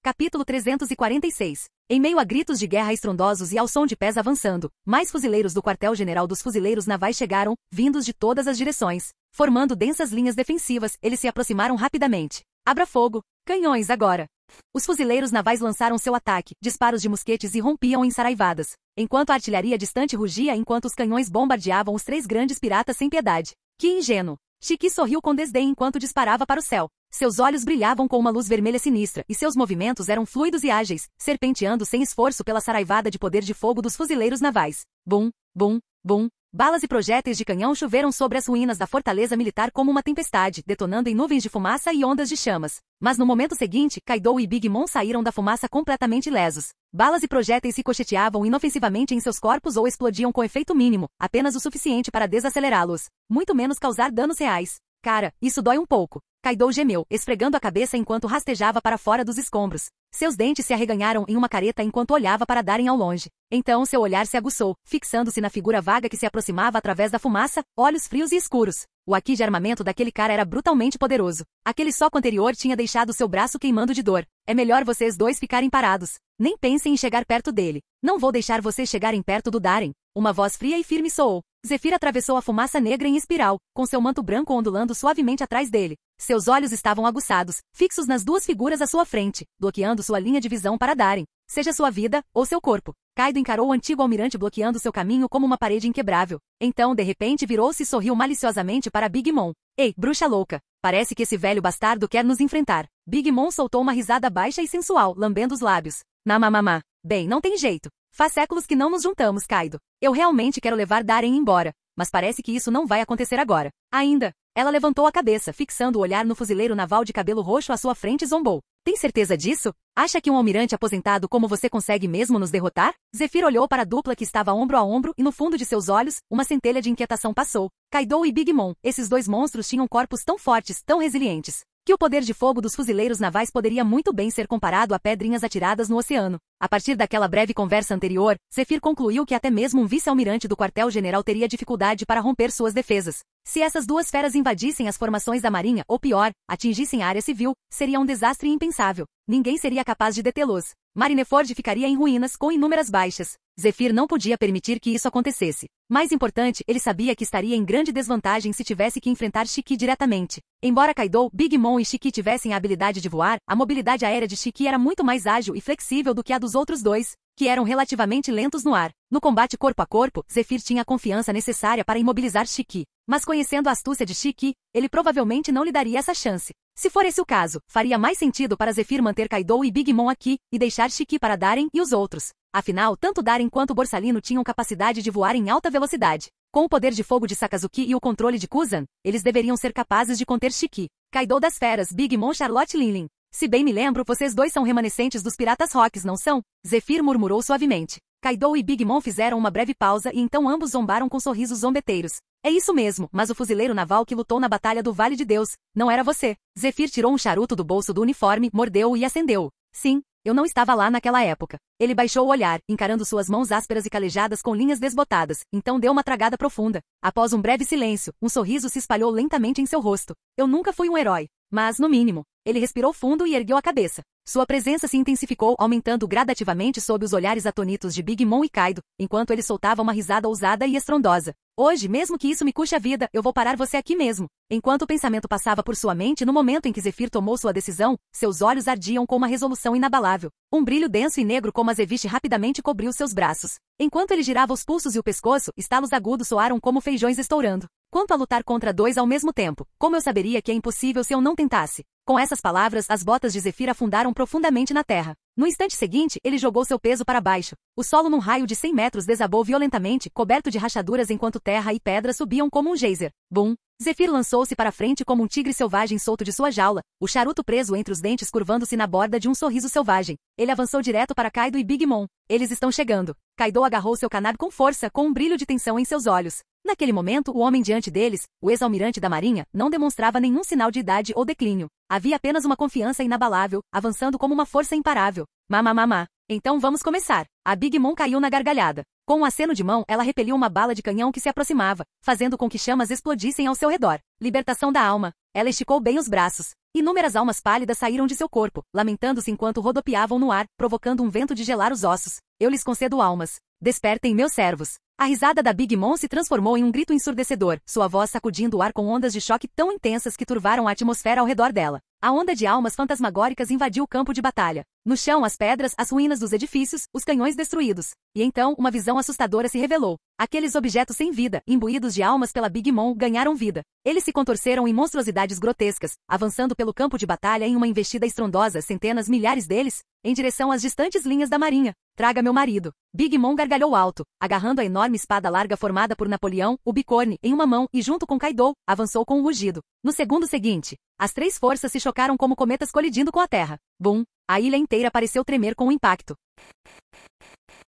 Capítulo 346. Em meio a gritos de guerra estrondosos e ao som de pés avançando, mais fuzileiros do quartel-general dos fuzileiros navais chegaram, vindos de todas as direções. Formando densas linhas defensivas, eles se aproximaram rapidamente. Abra fogo! Canhões agora! Os fuzileiros navais lançaram seu ataque, disparos de mosquetes irrompiam em saraivadas, enquanto a artilharia distante rugia enquanto os canhões bombardeavam os 3 grandes piratas sem piedade. Que ingênuo! Shiki sorriu com desdém enquanto disparava para o céu. Seus olhos brilhavam com uma luz vermelha sinistra, e seus movimentos eram fluidos e ágeis, serpenteando sem esforço pela saraivada de poder de fogo dos fuzileiros navais. Bum, bum, bum. Balas e projéteis de canhão choveram sobre as ruínas da fortaleza militar como uma tempestade, detonando em nuvens de fumaça e ondas de chamas. Mas no momento seguinte, Kaido e Big Mom saíram da fumaça completamente ilesos. Balas e projéteis ricocheteavam inofensivamente em seus corpos ou explodiam com efeito mínimo, apenas o suficiente para desacelerá-los, muito menos causar danos reais. Cara, isso dói um pouco. Kaido gemeu, esfregando a cabeça enquanto rastejava para fora dos escombros. Seus dentes se arreganharam em uma careta enquanto olhava para Darem ao longe. Então seu olhar se aguçou, fixando-se na figura vaga que se aproximava através da fumaça, olhos frios e escuros. O haki de armamento daquele cara era brutalmente poderoso. Aquele soco anterior tinha deixado seu braço queimando de dor. É melhor vocês dois ficarem parados. Nem pensem em chegar perto dele. Não vou deixar vocês chegarem perto do Darem. Uma voz fria e firme soou. Zephyr atravessou a fumaça negra em espiral, com seu manto branco ondulando suavemente atrás dele. Seus olhos estavam aguçados, fixos nas 2 figuras à sua frente, bloqueando sua linha de visão para Darem. Seja sua vida, ou seu corpo. Kaido encarou o antigo almirante bloqueando seu caminho como uma parede inquebrável. Então, de repente, virou-se e sorriu maliciosamente para Big Mom. Ei, bruxa louca! Parece que esse velho bastardo quer nos enfrentar. Big Mom soltou uma risada baixa e sensual, lambendo os lábios. Namamamá. Bem, não tem jeito. Faz séculos que não nos juntamos, Kaido. Eu realmente quero levar Darem embora, mas parece que isso não vai acontecer agora. Ainda. Ela levantou a cabeça, fixando o olhar no fuzileiro naval de cabelo roxo à sua frente e zombou. Tem certeza disso? Acha que um almirante aposentado como você consegue mesmo nos derrotar? Zephyr olhou para a dupla que estava ombro a ombro e no fundo de seus olhos, uma centelha de inquietação passou. Kaido e Big Mom, esses 2 monstros tinham corpos tão fortes, tão resilientes, que o poder de fogo dos fuzileiros navais poderia muito bem ser comparado a pedrinhas atiradas no oceano. A partir daquela breve conversa anterior, Zephyr concluiu que até mesmo um vice-almirante do quartel-general teria dificuldade para romper suas defesas. Se essas 2 feras invadissem as formações da marinha, ou pior, atingissem a área civil, seria um desastre impensável. Ninguém seria capaz de detê-los. Marineford ficaria em ruínas com inúmeras baixas. Zephyr não podia permitir que isso acontecesse. Mais importante, ele sabia que estaria em grande desvantagem se tivesse que enfrentar Shiki diretamente. Embora Kaido, Big Mom e Shiki tivessem a habilidade de voar, a mobilidade aérea de Shiki era muito mais ágil e flexível do que a dos outros 2, que eram relativamente lentos no ar. No combate corpo a corpo, Zephyr tinha a confiança necessária para imobilizar Shiki. Mas conhecendo a astúcia de Shiki, ele provavelmente não lhe daria essa chance. Se for esse o caso, faria mais sentido para Zephyr manter Kaido e Big Mom aqui, e deixar Shiki para Darem e os outros. Afinal, tanto Darem quanto Borsalino tinham capacidade de voar em alta velocidade. Com o poder de fogo de Sakazuki e o controle de Kuzan, eles deveriam ser capazes de conter Shiki. Kaido das feras, Big Mom, Charlotte Linlin. Se bem me lembro, vocês 2 são remanescentes dos Piratas Rocks, não são? Zephyr murmurou suavemente. Kaido e Big Mom fizeram uma breve pausa e então ambos zombaram com sorrisos zombeteiros. É isso mesmo, mas o fuzileiro naval que lutou na Batalha do Vale de Deus, não era você. Zephyr tirou um charuto do bolso do uniforme, mordeu-o e acendeu-o. Sim, eu não estava lá naquela época. Ele baixou o olhar, encarando suas mãos ásperas e calejadas com linhas desbotadas, então deu uma tragada profunda. Após um breve silêncio, um sorriso se espalhou lentamente em seu rosto. Eu nunca fui um herói, mas, no mínimo, ele respirou fundo e ergueu a cabeça. Sua presença se intensificou, aumentando gradativamente sob os olhares atônitos de Big Mom e Kaido, enquanto ele soltava uma risada ousada e estrondosa. Hoje, mesmo que isso me custe a vida, eu vou parar você aqui mesmo. Enquanto o pensamento passava por sua mente no momento em que Zephyr tomou sua decisão, seus olhos ardiam com uma resolução inabalável. Um brilho denso e negro como azeviche rapidamente cobriu seus braços. Enquanto ele girava os pulsos e o pescoço, estalos agudos soaram como feijões estourando. Quanto a lutar contra 2 ao mesmo tempo, como eu saberia que é impossível se eu não tentasse? Com essas palavras, as botas de Zephyr afundaram profundamente na terra. No instante seguinte, ele jogou seu peso para baixo. O solo num raio de 100 metros desabou violentamente, coberto de rachaduras enquanto terra e pedra subiam como um geyser. Bum! Zephyr lançou-se para frente como um tigre selvagem solto de sua jaula, o charuto preso entre os dentes curvando-se na borda de um sorriso selvagem. Ele avançou direto para Kaido e Big Mom. Eles estão chegando. Kaido agarrou seu kanab com força, com um brilho de tensão em seus olhos. Naquele momento, o homem diante deles, o ex-almirante da marinha, não demonstrava nenhum sinal de idade ou declínio. Havia apenas uma confiança inabalável, avançando como uma força imparável. Mamamamá. Então vamos começar. A Big Mom caiu na gargalhada. Com um aceno de mão, ela repeliu uma bala de canhão que se aproximava, fazendo com que chamas explodissem ao seu redor. Libertação da alma. Ela esticou bem os braços. Inúmeras almas pálidas saíram de seu corpo, lamentando-se enquanto rodopiavam no ar, provocando um vento de gelar os ossos. Eu lhes concedo almas. Despertem meus servos. A risada da Big Mom se transformou em um grito ensurdecedor, sua voz sacudindo o ar com ondas de choque tão intensas que turvaram a atmosfera ao redor dela. A onda de almas fantasmagóricas invadiu o campo de batalha. No chão, as pedras, as ruínas dos edifícios, os canhões destruídos. E então, uma visão assustadora se revelou. Aqueles objetos sem vida, imbuídos de almas pela Big Mom, ganharam vida. Eles se contorceram em monstruosidades grotescas, avançando pelo campo de batalha em uma investida estrondosa, centenas, milhares deles, em direção às distantes linhas da marinha. Traga meu marido. Big Mom gargalhou alto, agarrando a enorme espada larga formada por Napoleão, o Bicorne, em uma mão, e junto com Kaido, avançou com um rugido. No segundo seguinte, as três forças se chocaram como cometas colidindo com a terra. Bum! A ilha inteira pareceu tremer com o impacto.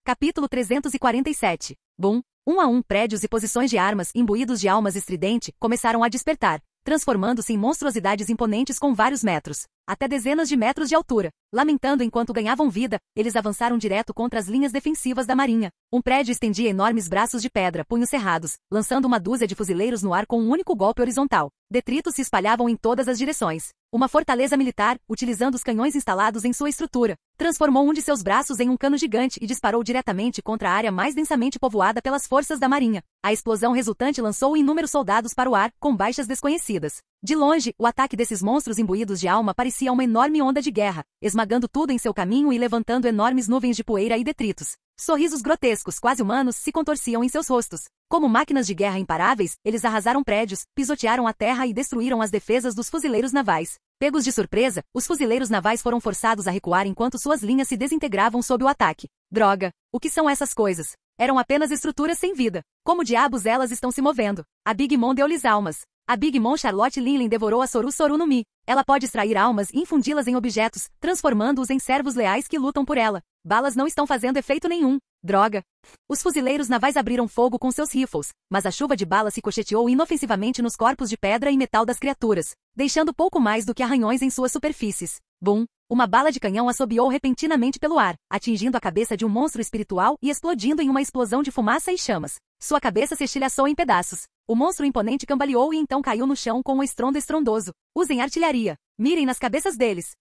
Capítulo 347. Bum! Um a um, prédios e posições de armas, imbuídos de almas estridente, começaram a despertar, transformando-se em monstruosidades imponentes com vários metros, até dezenas de metros de altura. Lamentando enquanto ganhavam vida, eles avançaram direto contra as linhas defensivas da marinha. Um prédio estendia enormes braços de pedra, punhos cerrados, lançando uma dúzia de fuzileiros no ar com um único golpe horizontal. Detritos se espalhavam em todas as direções. Uma fortaleza militar, utilizando os canhões instalados em sua estrutura, transformou um de seus braços em um cano gigante e disparou diretamente contra a área mais densamente povoada pelas forças da marinha. A explosão resultante lançou inúmeros soldados para o ar, com baixas desconhecidas. De longe, o ataque desses monstros imbuídos de alma parecia uma enorme onda de guerra, esmagando tudo em seu caminho e levantando enormes nuvens de poeira e detritos. Sorrisos grotescos, quase humanos, se contorciam em seus rostos. Como máquinas de guerra imparáveis, eles arrasaram prédios, pisotearam a terra e destruíram as defesas dos fuzileiros navais. Pegos de surpresa, os fuzileiros navais foram forçados a recuar enquanto suas linhas se desintegravam sob o ataque. Droga! O que são essas coisas? Eram apenas estruturas sem vida. Como diabos elas estão se movendo? A Big Mom deu-lhes almas. A Big Mom Charlotte Linlin devorou a Soru Soru no Mi. Ela pode extrair almas e infundi-las em objetos, transformando-os em servos leais que lutam por ela. Balas não estão fazendo efeito nenhum. Droga! Os fuzileiros navais abriram fogo com seus rifles, mas a chuva de balas ricocheteou inofensivamente nos corpos de pedra e metal das criaturas, deixando pouco mais do que arranhões em suas superfícies. Bum! Uma bala de canhão assobiou repentinamente pelo ar, atingindo a cabeça de um monstro espiritual e explodindo em uma explosão de fumaça e chamas. Sua cabeça se estilhaçou em pedaços. O monstro imponente cambaleou e então caiu no chão com um estrondo estrondoso. Usem artilharia. Mirem nas cabeças deles.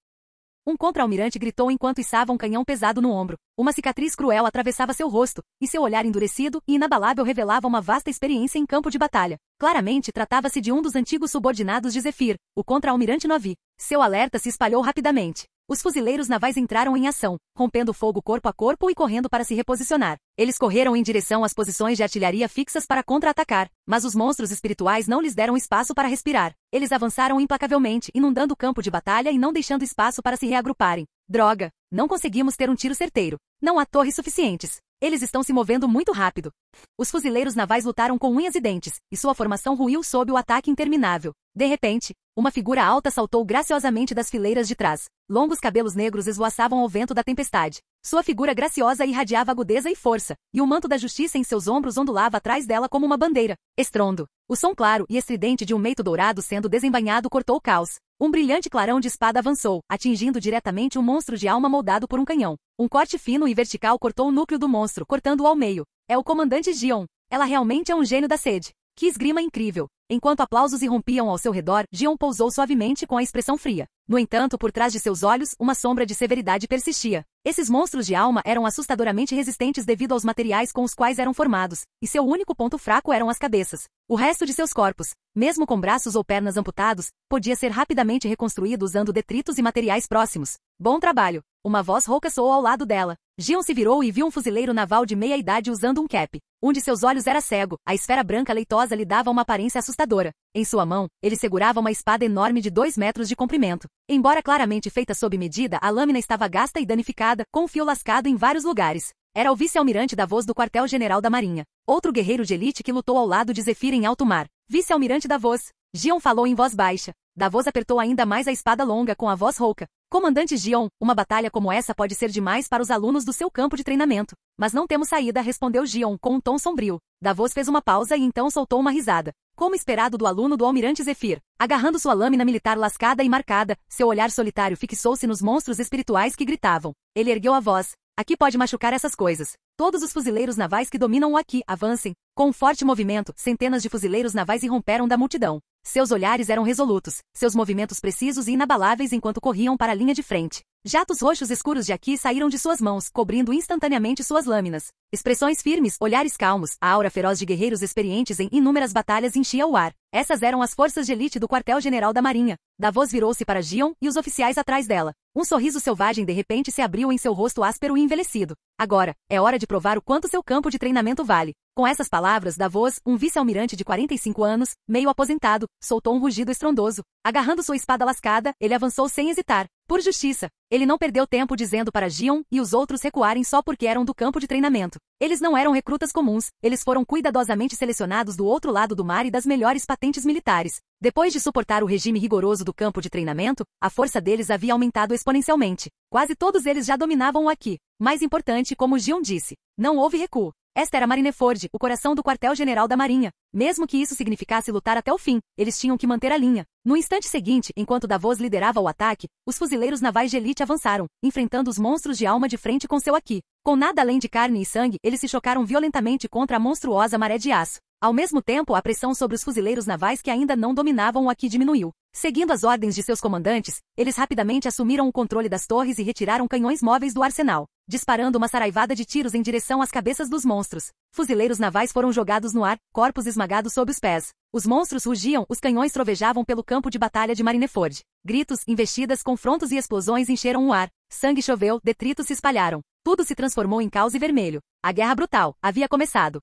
Um contra-almirante gritou enquanto içava um canhão pesado no ombro. Uma cicatriz cruel atravessava seu rosto, e seu olhar endurecido e inabalável revelava uma vasta experiência em campo de batalha. Claramente tratava-se de um dos antigos subordinados de Zephyr, o contra-almirante Novi. Seu alerta se espalhou rapidamente. Os fuzileiros navais entraram em ação, rompendo fogo corpo a corpo e correndo para se reposicionar. Eles correram em direção às posições de artilharia fixas para contra-atacar, mas os monstros espirituais não lhes deram espaço para respirar. Eles avançaram implacavelmente, inundando o campo de batalha e não deixando espaço para se reagruparem. Droga! Não conseguimos ter um tiro certeiro. Não há torres suficientes. Eles estão se movendo muito rápido. Os fuzileiros navais lutaram com unhas e dentes, e sua formação ruiu sob o ataque interminável. De repente, uma figura alta saltou graciosamente das fileiras de trás. Longos cabelos negros esvoaçavam ao vento da tempestade. Sua figura graciosa irradiava agudeza e força, e o manto da justiça em seus ombros ondulava atrás dela como uma bandeira. Estrondo. O som claro e estridente de um meito dourado sendo desembainhado cortou o caos. Um brilhante clarão de espada avançou, atingindo diretamente um monstro de alma moldado por um canhão. Um corte fino e vertical cortou o núcleo do monstro, cortando-o ao meio. É o comandante Gion. Ela realmente é um gênio da sede. Que esgrima incrível! Enquanto aplausos irrompiam ao seu redor, Gion pousou suavemente com a expressão fria. No entanto, por trás de seus olhos, uma sombra de severidade persistia. Esses monstros de alma eram assustadoramente resistentes devido aos materiais com os quais eram formados, e seu único ponto fraco eram as cabeças. O resto de seus corpos, mesmo com braços ou pernas amputados, podia ser rapidamente reconstruído usando detritos e materiais próximos. Bom trabalho! Uma voz rouca soou ao lado dela. Gion se virou e viu um fuzileiro naval de meia-idade usando um cap. Um de seus olhos era cego, a esfera branca leitosa lhe dava uma aparência assustadora. Em sua mão, ele segurava uma espada enorme de 2 metros de comprimento. Embora claramente feita sob medida, a lâmina estava gasta e danificada, com um fio lascado em vários lugares. Era o vice-almirante Davos do quartel-general da Marinha. Outro guerreiro de elite que lutou ao lado de Zephyr em alto mar. Vice-almirante Davos. Gion falou em voz baixa. Davos apertou ainda mais a espada longa com a voz rouca. Comandante Gion, uma batalha como essa pode ser demais para os alunos do seu campo de treinamento. Mas não temos saída, respondeu Gion com um tom sombrio. Davos fez uma pausa e então soltou uma risada. Como esperado do aluno do almirante Zephyr. Agarrando sua lâmina militar lascada e marcada, seu olhar solitário fixou-se nos monstros espirituais que gritavam. Ele ergueu a voz. Aqui pode machucar essas coisas. todos os fuzileiros navais que dominam o Aqui, avancem. Com um forte movimento, centenas de fuzileiros navais irromperam da multidão. Seus olhares eram resolutos, seus movimentos precisos e inabaláveis enquanto corriam para a linha de frente. Jatos roxos escuros de Aqui saíram de suas mãos, cobrindo instantaneamente suas lâminas. Expressões firmes, olhares calmos, a aura feroz de guerreiros experientes em inúmeras batalhas enchia o ar. Essas eram as forças de elite do quartel-general da Marinha. Davos virou-se para Gion e os oficiais atrás dela. Um sorriso selvagem de repente se abriu em seu rosto áspero e envelhecido. Agora, é hora de provar o quanto seu campo de treinamento vale. Com essas palavras, Davos, um vice-almirante de 45 anos, meio aposentado, soltou um rugido estrondoso. Agarrando sua espada lascada, ele avançou sem hesitar. Por justiça, ele não perdeu tempo dizendo para Gion e os outros recuarem só porque eram do campo de treinamento. Eles não eram recrutas comuns, eles foram cuidadosamente selecionados do outro lado do mar e das melhores patentes militares. Depois de suportar o regime rigoroso do campo de treinamento, a força deles havia aumentado exponencialmente. Quase todos eles já dominavam o Aqui. Mais importante, como Gion disse, não houve recuo. Esta era Marineford, o coração do quartel-general da Marinha. Mesmo que isso significasse lutar até o fim, eles tinham que manter a linha. No instante seguinte, enquanto Davos liderava o ataque, os fuzileiros navais de elite avançaram, enfrentando os monstros de alma de frente com seu Aqui. Com nada além de carne e sangue, eles se chocaram violentamente contra a monstruosa maré de aço. Ao mesmo tempo, a pressão sobre os fuzileiros navais que ainda não dominavam o Aqui diminuiu. Seguindo as ordens de seus comandantes, eles rapidamente assumiram o controle das torres e retiraram canhões móveis do arsenal, disparando uma saraivada de tiros em direção às cabeças dos monstros. Fuzileiros navais foram jogados no ar, corpos esmagados sob os pés. Os monstros rugiam, os canhões trovejavam pelo campo de batalha de Marineford. Gritos, investidas, confrontos e explosões encheram o ar. Sangue choveu, detritos se espalharam. Tudo se transformou em caos e vermelho. A guerra brutal havia começado.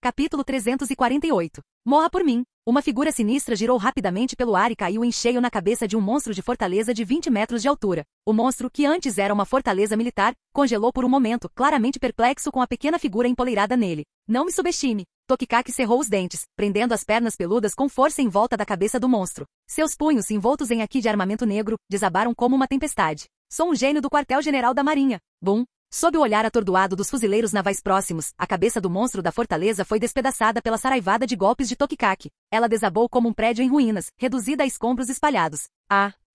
Capítulo 348. Morra por mim. Uma figura sinistra girou rapidamente pelo ar e caiu em cheio na cabeça de um monstro de fortaleza de 20 metros de altura. O monstro, que antes era uma fortaleza militar, congelou por um momento, claramente perplexo com a pequena figura empoleirada nele. Não me subestime. Tokikaki cerrou os dentes, prendendo as pernas peludas com força em volta da cabeça do monstro. Seus punhos, envoltos em Aqui de armamento negro, desabaram como uma tempestade. Sou um gênio do quartel-general da Marinha. Bum! Sob o olhar atordoado dos fuzileiros navais próximos, a cabeça do monstro da fortaleza foi despedaçada pela saraivada de golpes de Tokikaki. Ela desabou como um prédio em ruínas, reduzida a escombros espalhados.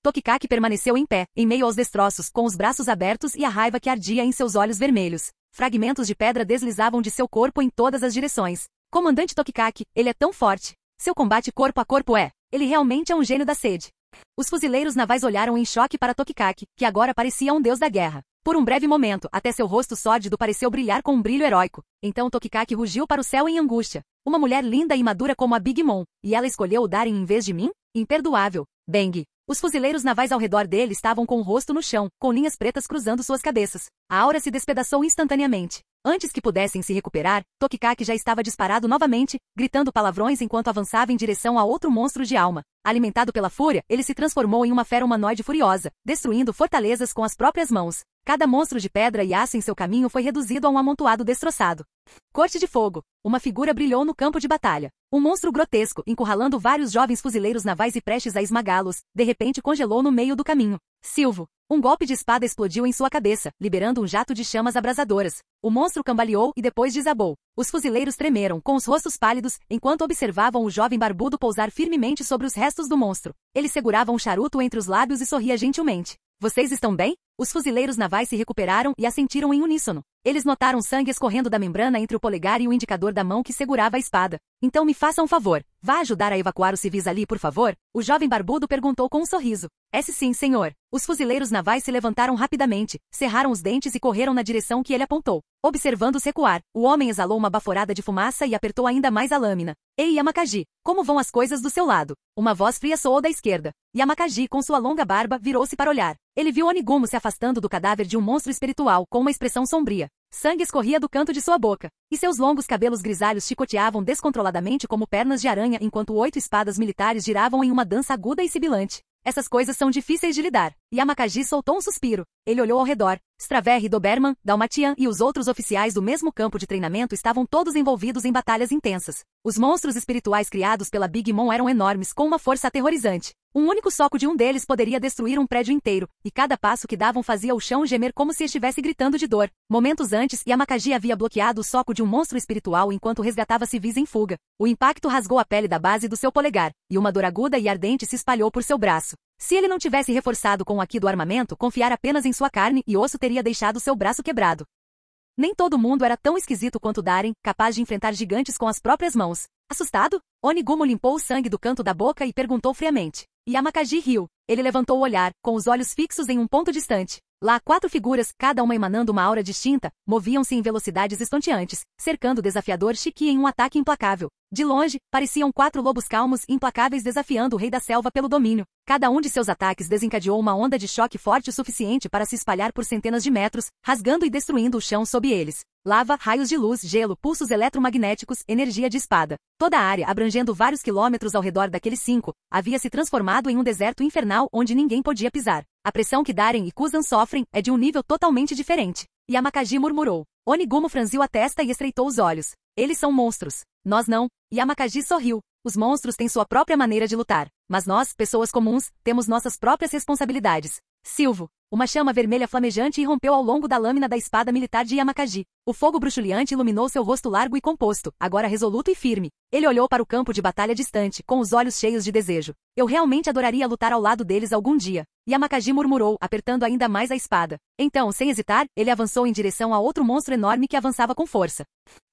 Tokikaki permaneceu em pé, em meio aos destroços, com os braços abertos e a raiva que ardia em seus olhos vermelhos. Fragmentos de pedra deslizavam de seu corpo em todas as direções. Comandante Tokikaki, ele é tão forte. Seu combate corpo a corpo ele realmente é um gênio da sede. Os fuzileiros navais olharam em choque para Tokikaki, que agora parecia um deus da guerra. Por um breve momento, até seu rosto sórdido pareceu brilhar com um brilho heróico. Então Tokikaki rugiu para o céu em angústia. Uma mulher linda e madura como a Big Mom, e ela escolheu o Darin em vez de mim? Imperdoável. Bang! Os fuzileiros navais ao redor dele estavam com o rosto no chão, com linhas pretas cruzando suas cabeças. A aura se despedaçou instantaneamente. Antes que pudessem se recuperar, Tokikaki já estava disparado novamente, gritando palavrões enquanto avançava em direção a outro monstro de alma. Alimentado pela fúria, ele se transformou em uma fera humanoide furiosa, destruindo fortalezas com as próprias mãos. Cada monstro de pedra e aço em seu caminho foi reduzido a um amontoado destroçado. Corte de fogo. Uma figura brilhou no campo de batalha. Um monstro grotesco, encurralando vários jovens fuzileiros navais e prestes a esmagá-los, de repente congelou no meio do caminho. Silvo. Um golpe de espada explodiu em sua cabeça, liberando um jato de chamas abrasadoras. O monstro cambaleou e depois desabou. Os fuzileiros tremeram, com os rostos pálidos, enquanto observavam o jovem barbudo pousar firmemente sobre os restos do monstro. Ele segurava um charuto entre os lábios e sorria gentilmente. Vocês estão bem? Os fuzileiros navais se recuperaram e assentiram em uníssono. Eles notaram sangue escorrendo da membrana entre o polegar e o indicador da mão que segurava a espada. Então me faça um favor. Vá ajudar a evacuar os civis ali, por favor? O jovem barbudo perguntou com um sorriso. Sim, senhor. Os fuzileiros navais se levantaram rapidamente, cerraram os dentes e correram na direção que ele apontou. Observando-os recuar, o homem exalou uma baforada de fumaça e apertou ainda mais a lâmina. Ei, Yamakagi, como vão as coisas do seu lado? Uma voz fria soou da esquerda. Yamakagi, com sua longa barba, virou-se para olhar. Ele viu Onigumo se afastando do cadáver de um monstro espiritual com uma expressão sombria. Sangue escorria do canto de sua boca, e seus longos cabelos grisalhos chicoteavam descontroladamente como pernas de aranha enquanto 8 espadas militares giravam em uma dança aguda e sibilante. Essas coisas são difíceis de lidar. Yamakagi soltou um suspiro. Ele olhou ao redor. Straver, Doberman, Dalmatian e os outros oficiais do mesmo campo de treinamento estavam todos envolvidos em batalhas intensas. Os monstros espirituais criados pela Big Mom eram enormes, com uma força aterrorizante. Um único soco de um deles poderia destruir um prédio inteiro, e cada passo que davam fazia o chão gemer como se estivesse gritando de dor. Momentos antes, Yamakagi havia bloqueado o soco de um monstro espiritual enquanto resgatava civis em fuga. O impacto rasgou a pele da base do seu polegar, e uma dor aguda e ardente se espalhou por seu braço. Se ele não tivesse reforçado com o Aqui do armamento, confiar apenas em sua carne e osso teria deixado seu braço quebrado. Nem todo mundo era tão esquisito quanto Darem, capaz de enfrentar gigantes com as próprias mãos. Assustado, Onigumo limpou o sangue do canto da boca e perguntou friamente. Yamakagi riu. Ele levantou o olhar, com os olhos fixos em um ponto distante. Lá, 4 figuras, cada uma emanando uma aura distinta, moviam-se em velocidades estonteantes, cercando o desafiador Shiki em um ataque implacável. De longe, pareciam 4 lobos calmos e implacáveis desafiando o rei da selva pelo domínio. Cada um de seus ataques desencadeou uma onda de choque forte o suficiente para se espalhar por centenas de metros, rasgando e destruindo o chão sob eles. Lava, raios de luz, gelo, pulsos eletromagnéticos, energia de espada. Toda a área, abrangendo vários quilômetros ao redor daqueles 5, havia se transformado em um deserto infernal onde ninguém podia pisar. A pressão que Darem e Kuzan sofrem é de um nível totalmente diferente. Yamakagi murmurou. Onigumo franziu a testa e estreitou os olhos. Eles são monstros. Nós não. Yamakagi sorriu. Os monstros têm sua própria maneira de lutar. Mas nós, pessoas comuns, temos nossas próprias responsabilidades. Silvo. Uma chama vermelha flamejante irrompeu ao longo da lâmina da espada militar de Yamakagi. O fogo bruxuleante iluminou seu rosto largo e composto, agora resoluto e firme. Ele olhou para o campo de batalha distante, com os olhos cheios de desejo. Eu realmente adoraria lutar ao lado deles algum dia. Yamakagi murmurou, apertando ainda mais a espada. Então, sem hesitar, ele avançou em direção a outro monstro enorme que avançava com força.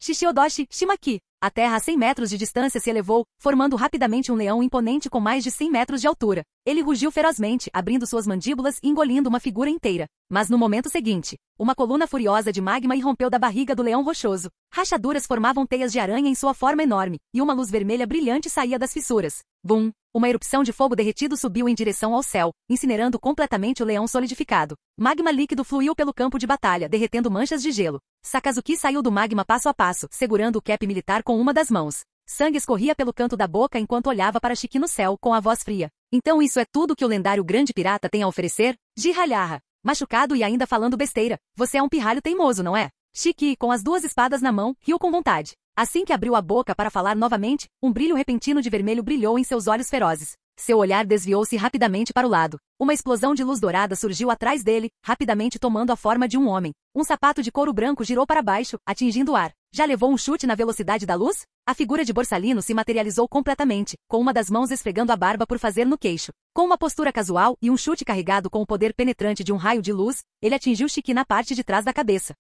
Shishiodoshi Shimaki. A terra a 100 metros de distância se elevou, formando rapidamente um leão imponente com mais de 100 metros de altura. Ele rugiu ferozmente, abrindo suas mandíbulas e engolindo uma figura inteira. Mas no momento seguinte, uma coluna furiosa de magma irrompeu da barriga do leão rochoso. Rachaduras formavam teias de aranha em sua forma enorme, e uma luz vermelha brilhante saía das fissuras. Bum! Uma erupção de fogo derretido subiu em direção ao céu, incinerando completamente o leão solidificado. Magma líquido fluiu pelo campo de batalha, derretendo manchas de gelo. Sakazuki saiu do magma passo a passo, segurando o cap militar com uma das mãos. Sangue escorria pelo canto da boca enquanto olhava para Shiki no céu, com a voz fria. Então isso é tudo que o lendário grande pirata tem a oferecer? Jirralharra. Machucado e ainda falando besteira. Você é um pirralho teimoso, não é? Shiki, com as 2 espadas na mão, riu com vontade. Assim que abriu a boca para falar novamente, um brilho repentino de vermelho brilhou em seus olhos ferozes. Seu olhar desviou-se rapidamente para o lado. Uma explosão de luz dourada surgiu atrás dele, rapidamente tomando a forma de um homem. Um sapato de couro branco girou para baixo, atingindo o ar. Já levou um chute na velocidade da luz? A figura de Borsalino se materializou completamente, com uma das mãos esfregando a barba por fazer no queixo. Com uma postura casual e um chute carregado com o poder penetrante de um raio de luz, ele atingiu Shiki na parte de trás da cabeça.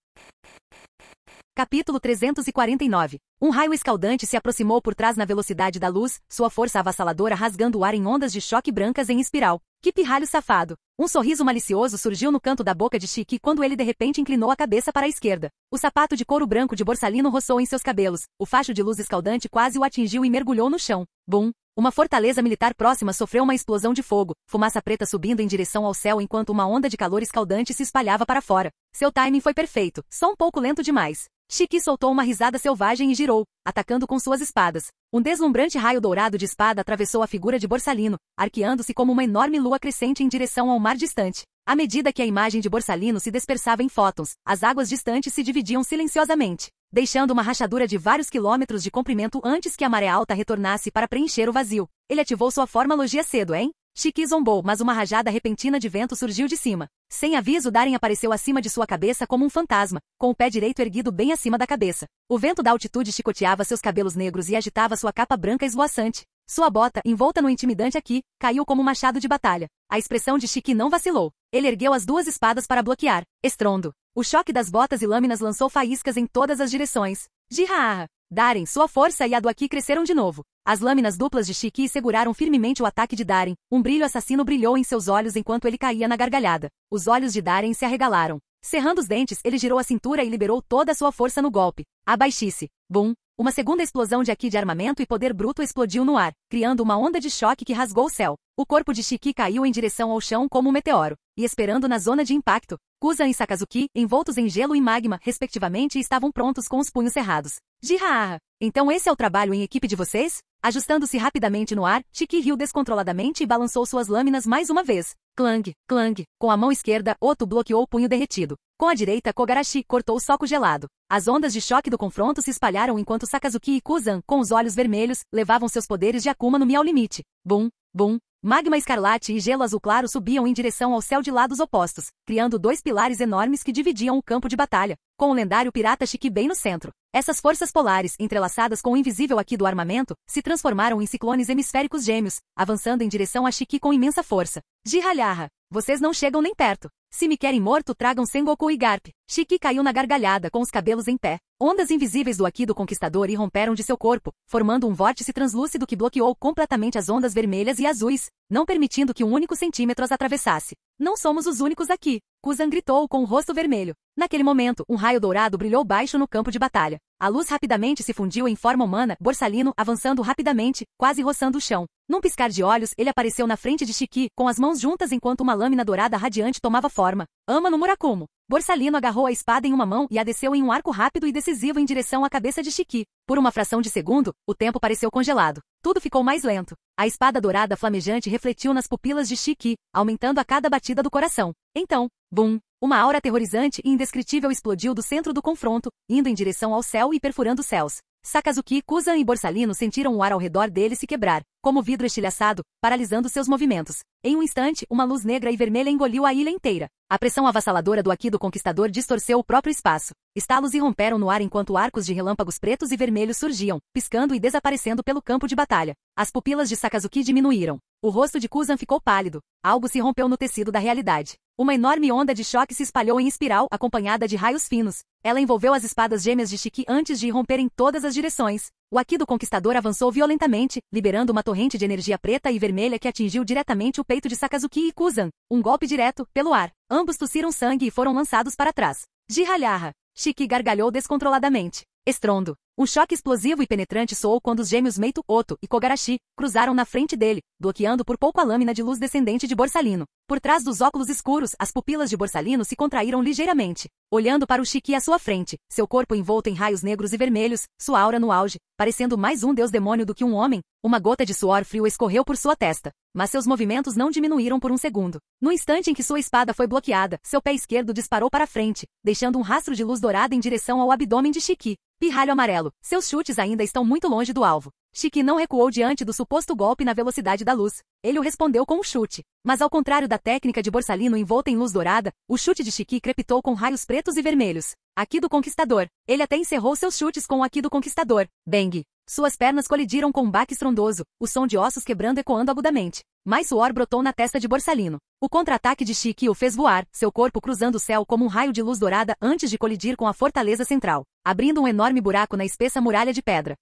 Capítulo 349. Um raio escaldante se aproximou por trás na velocidade da luz, sua força avassaladora rasgando o ar em ondas de choque brancas em espiral. Que pirralho safado! Um sorriso malicioso surgiu no canto da boca de Shiki quando ele de repente inclinou a cabeça para a esquerda. O sapato de couro branco de Borsalino roçou em seus cabelos. O facho de luz escaldante quase o atingiu e mergulhou no chão. Bum! Uma fortaleza militar próxima sofreu uma explosão de fogo, fumaça preta subindo em direção ao céu enquanto uma onda de calor escaldante se espalhava para fora. Seu timing foi perfeito, só um pouco lento demais. Shiki soltou uma risada selvagem e girou, atacando com suas espadas. Um deslumbrante raio dourado de espada atravessou a figura de Borsalino, arqueando-se como uma enorme lua crescente em direção ao mar distante. À medida que a imagem de Borsalino se dispersava em fótons, as águas distantes se dividiam silenciosamente, deixando uma rachadura de vários quilômetros de comprimento antes que a maré alta retornasse para preencher o vazio. Ele ativou sua forma logia cedo, hein? Shiki zombou, mas uma rajada repentina de vento surgiu de cima. Sem aviso, Darem apareceu acima de sua cabeça como um fantasma, com o pé direito erguido bem acima da cabeça. O vento da altitude chicoteava seus cabelos negros e agitava sua capa branca esvoaçante. Sua bota, envolta no intimidante aqui, caiu como um machado de batalha. A expressão de Shiki não vacilou. Ele ergueu as 2 espadas para bloquear. Estrondo. O choque das botas e lâminas lançou faíscas em todas as direções. Jirraaha! Darem, sua força e a do Aki cresceram de novo. As lâminas duplas de Shiki seguraram firmemente o ataque de Darem. Um brilho assassino brilhou em seus olhos enquanto ele caía na gargalhada. Os olhos de Darem se arregalaram. Cerrando os dentes, ele girou a cintura e liberou toda a sua força no golpe. Abaixe-se. Bum! Uma segunda explosão de Aki de armamento e poder bruto explodiu no ar, criando uma onda de choque que rasgou o céu. O corpo de Shiki caiu em direção ao chão como um meteoro. E esperando na zona de impacto, Kuzan e Sakazuki, envoltos em gelo e magma, respectivamente, estavam prontos com os punhos cerrados. Jirraaha! Então esse é o trabalho em equipe de vocês? Ajustando-se rapidamente no ar, Shiki riu descontroladamente e balançou suas lâminas mais uma vez. Clang, clang. Com a mão esquerda, Oto bloqueou o punho derretido. Com a direita, Kogarashi cortou o soco gelado. As ondas de choque do confronto se espalharam enquanto Sakazuki e Kuzan, com os olhos vermelhos, levavam seus poderes de Akuma no Mi ao limite. Bum, bum. Magma escarlate e gelo azul claro subiam em direção ao céu de lados opostos, criando 2 pilares enormes que dividiam o campo de batalha, com o lendário pirata Shiki bem no centro. Essas forças polares, entrelaçadas com o invisível Aki do armamento, se transformaram em ciclones hemisféricos gêmeos, avançando em direção a Shiki com imensa força. Jirralharra! Vocês não chegam nem perto. Se me querem morto, tragam Sengoku e Garp. Shiki caiu na gargalhada com os cabelos em pé. Ondas invisíveis do Aki do Conquistador irromperam de seu corpo, formando um vórtice translúcido que bloqueou completamente as ondas vermelhas e azuis, não permitindo que um único centímetro as atravessasse. Não somos os únicos aqui, Kuzan gritou com o rosto vermelho. Naquele momento, um raio dourado brilhou baixo no campo de batalha. A luz rapidamente se fundiu em forma humana, Borsalino avançando rapidamente, quase roçando o chão. Num piscar de olhos, ele apareceu na frente de Shiki, com as mãos juntas enquanto uma lâmina dourada radiante tomava forma. Ama no Murakumo. Borsalino agarrou a espada em uma mão e a desceu em um arco rápido e decisivo em direção à cabeça de Shiki. Por uma fração de segundo, o tempo pareceu congelado. Tudo ficou mais lento. A espada dourada flamejante refletiu nas pupilas de Shiki, aumentando a cada batida do coração. Então, bum! Uma aura aterrorizante e indescritível explodiu do centro do confronto, indo em direção ao céu e perfurando os céus. Sakazuki, Kuzan e Borsalino sentiram o ar ao redor deles se quebrar, como vidro estilhaçado, paralisando seus movimentos. Em um instante, uma luz negra e vermelha engoliu a ilha inteira. A pressão avassaladora do Aki do Conquistador distorceu o próprio espaço. Estalos irromperam no ar enquanto arcos de relâmpagos pretos e vermelhos surgiam, piscando e desaparecendo pelo campo de batalha. As pupilas de Sakazuki diminuíram. O rosto de Kuzan ficou pálido. Algo se rompeu no tecido da realidade. Uma enorme onda de choque se espalhou em espiral, acompanhada de raios finos. Ela envolveu as espadas gêmeas de Shiki antes de irromper em todas as direções. O Aki do Conquistador avançou violentamente, liberando uma torrente de energia preta e vermelha que atingiu diretamente o peito de Sakazuki e Kuzan. Um golpe direto, pelo ar. Ambos tossiram sangue e foram lançados para trás. Jiralharra! Shiki gargalhou descontroladamente. Estrondo. Um choque explosivo e penetrante soou quando os gêmeos Meito, Oto e Kogarashi cruzaram na frente dele, bloqueando por pouco a lâmina de luz descendente de Borsalino. Por trás dos óculos escuros, as pupilas de Borsalino se contraíram ligeiramente. Olhando para o Shiki à sua frente, seu corpo envolto em raios negros e vermelhos, sua aura no auge, parecendo mais um deus demônio do que um homem, uma gota de suor frio escorreu por sua testa. Mas seus movimentos não diminuíram por um segundo. No instante em que sua espada foi bloqueada, seu pé esquerdo disparou para frente, deixando um rastro de luz dourada em direção ao abdômen de Shiki. Pirralho amarelo. Seus chutes ainda estão muito longe do alvo. Shiki não recuou diante do suposto golpe na velocidade da luz. Ele o respondeu com um chute. Mas ao contrário da técnica de Borsalino envolta em luz dourada, o chute de Shiki crepitou com raios pretos e vermelhos. Aki do Conquistador. Ele até encerrou seus chutes com o Aki do Conquistador. Bang! Suas pernas colidiram com um baque estrondoso, o som de ossos quebrando ecoando agudamente. Mais suor brotou na testa de Borsalino. O contra-ataque de Shiki o fez voar, seu corpo cruzando o céu como um raio de luz dourada antes de colidir com a fortaleza central, abrindo um enorme buraco na espessa muralha de pedra.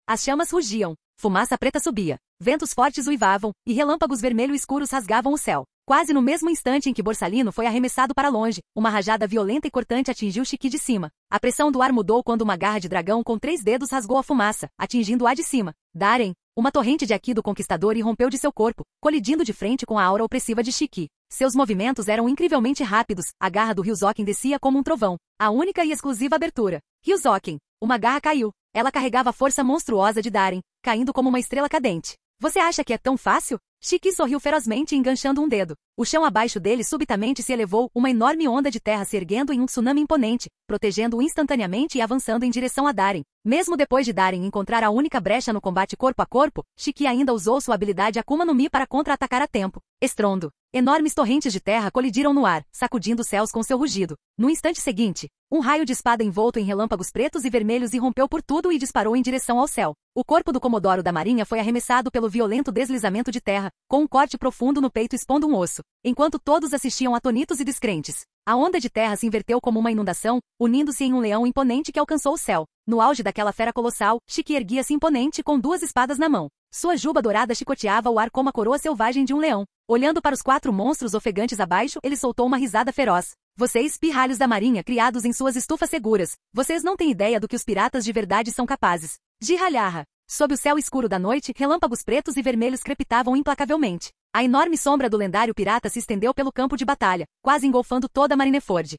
As chamas rugiam, fumaça preta subia, ventos fortes uivavam, e relâmpagos vermelho escuros rasgavam o céu. Quase no mesmo instante em que Borsalino foi arremessado para longe, uma rajada violenta e cortante atingiu Shiki de cima. A pressão do ar mudou quando uma garra de dragão com 3 dedos rasgou a fumaça, atingindo a de cima. Daren! Uma torrente de Aki do Conquistador irrompeu de seu corpo, colidindo de frente com a aura opressiva de Shiki. Seus movimentos eram incrivelmente rápidos, a garra do Ryuzoken descia como um trovão. A única e exclusiva abertura. Ryuzoken! Uma garra caiu. Ela carregava a força monstruosa de Daren, caindo como uma estrela cadente. Você acha que é tão fácil? Shiki sorriu ferozmente enganchando um dedo. O chão abaixo dele subitamente se elevou, uma enorme onda de terra se erguendo em um tsunami imponente, protegendo-o instantaneamente e avançando em direção a Daren. Mesmo depois de Daren encontrar a única brecha no combate corpo a corpo, Shiki ainda usou sua habilidade Akuma no Mi para contra-atacar a tempo. Estrondo. Enormes torrentes de terra colidiram no ar, sacudindo os céus com seu rugido. No instante seguinte, um raio de espada envolto em relâmpagos pretos e vermelhos irrompeu por tudo e disparou em direção ao céu. O corpo do Comodoro da Marinha foi arremessado pelo violento deslizamento de terra, com um corte profundo no peito expondo um osso, enquanto todos assistiam atonitos e descrentes. A onda de terra se inverteu como uma inundação, unindo-se em um leão imponente que alcançou o céu. No auge daquela fera colossal, Shiki erguia-se imponente com 2 espadas na mão. Sua juba dourada chicoteava o ar como a coroa selvagem de um leão. Olhando para os 4 monstros ofegantes abaixo, ele soltou uma risada feroz. Vocês, pirralhos da marinha criados em suas estufas seguras, vocês não têm ideia do que os piratas de verdade são capazes. Jiralharra! Sob o céu escuro da noite, relâmpagos pretos e vermelhos crepitavam implacavelmente. A enorme sombra do lendário pirata se estendeu pelo campo de batalha, quase engolfando toda Marineford.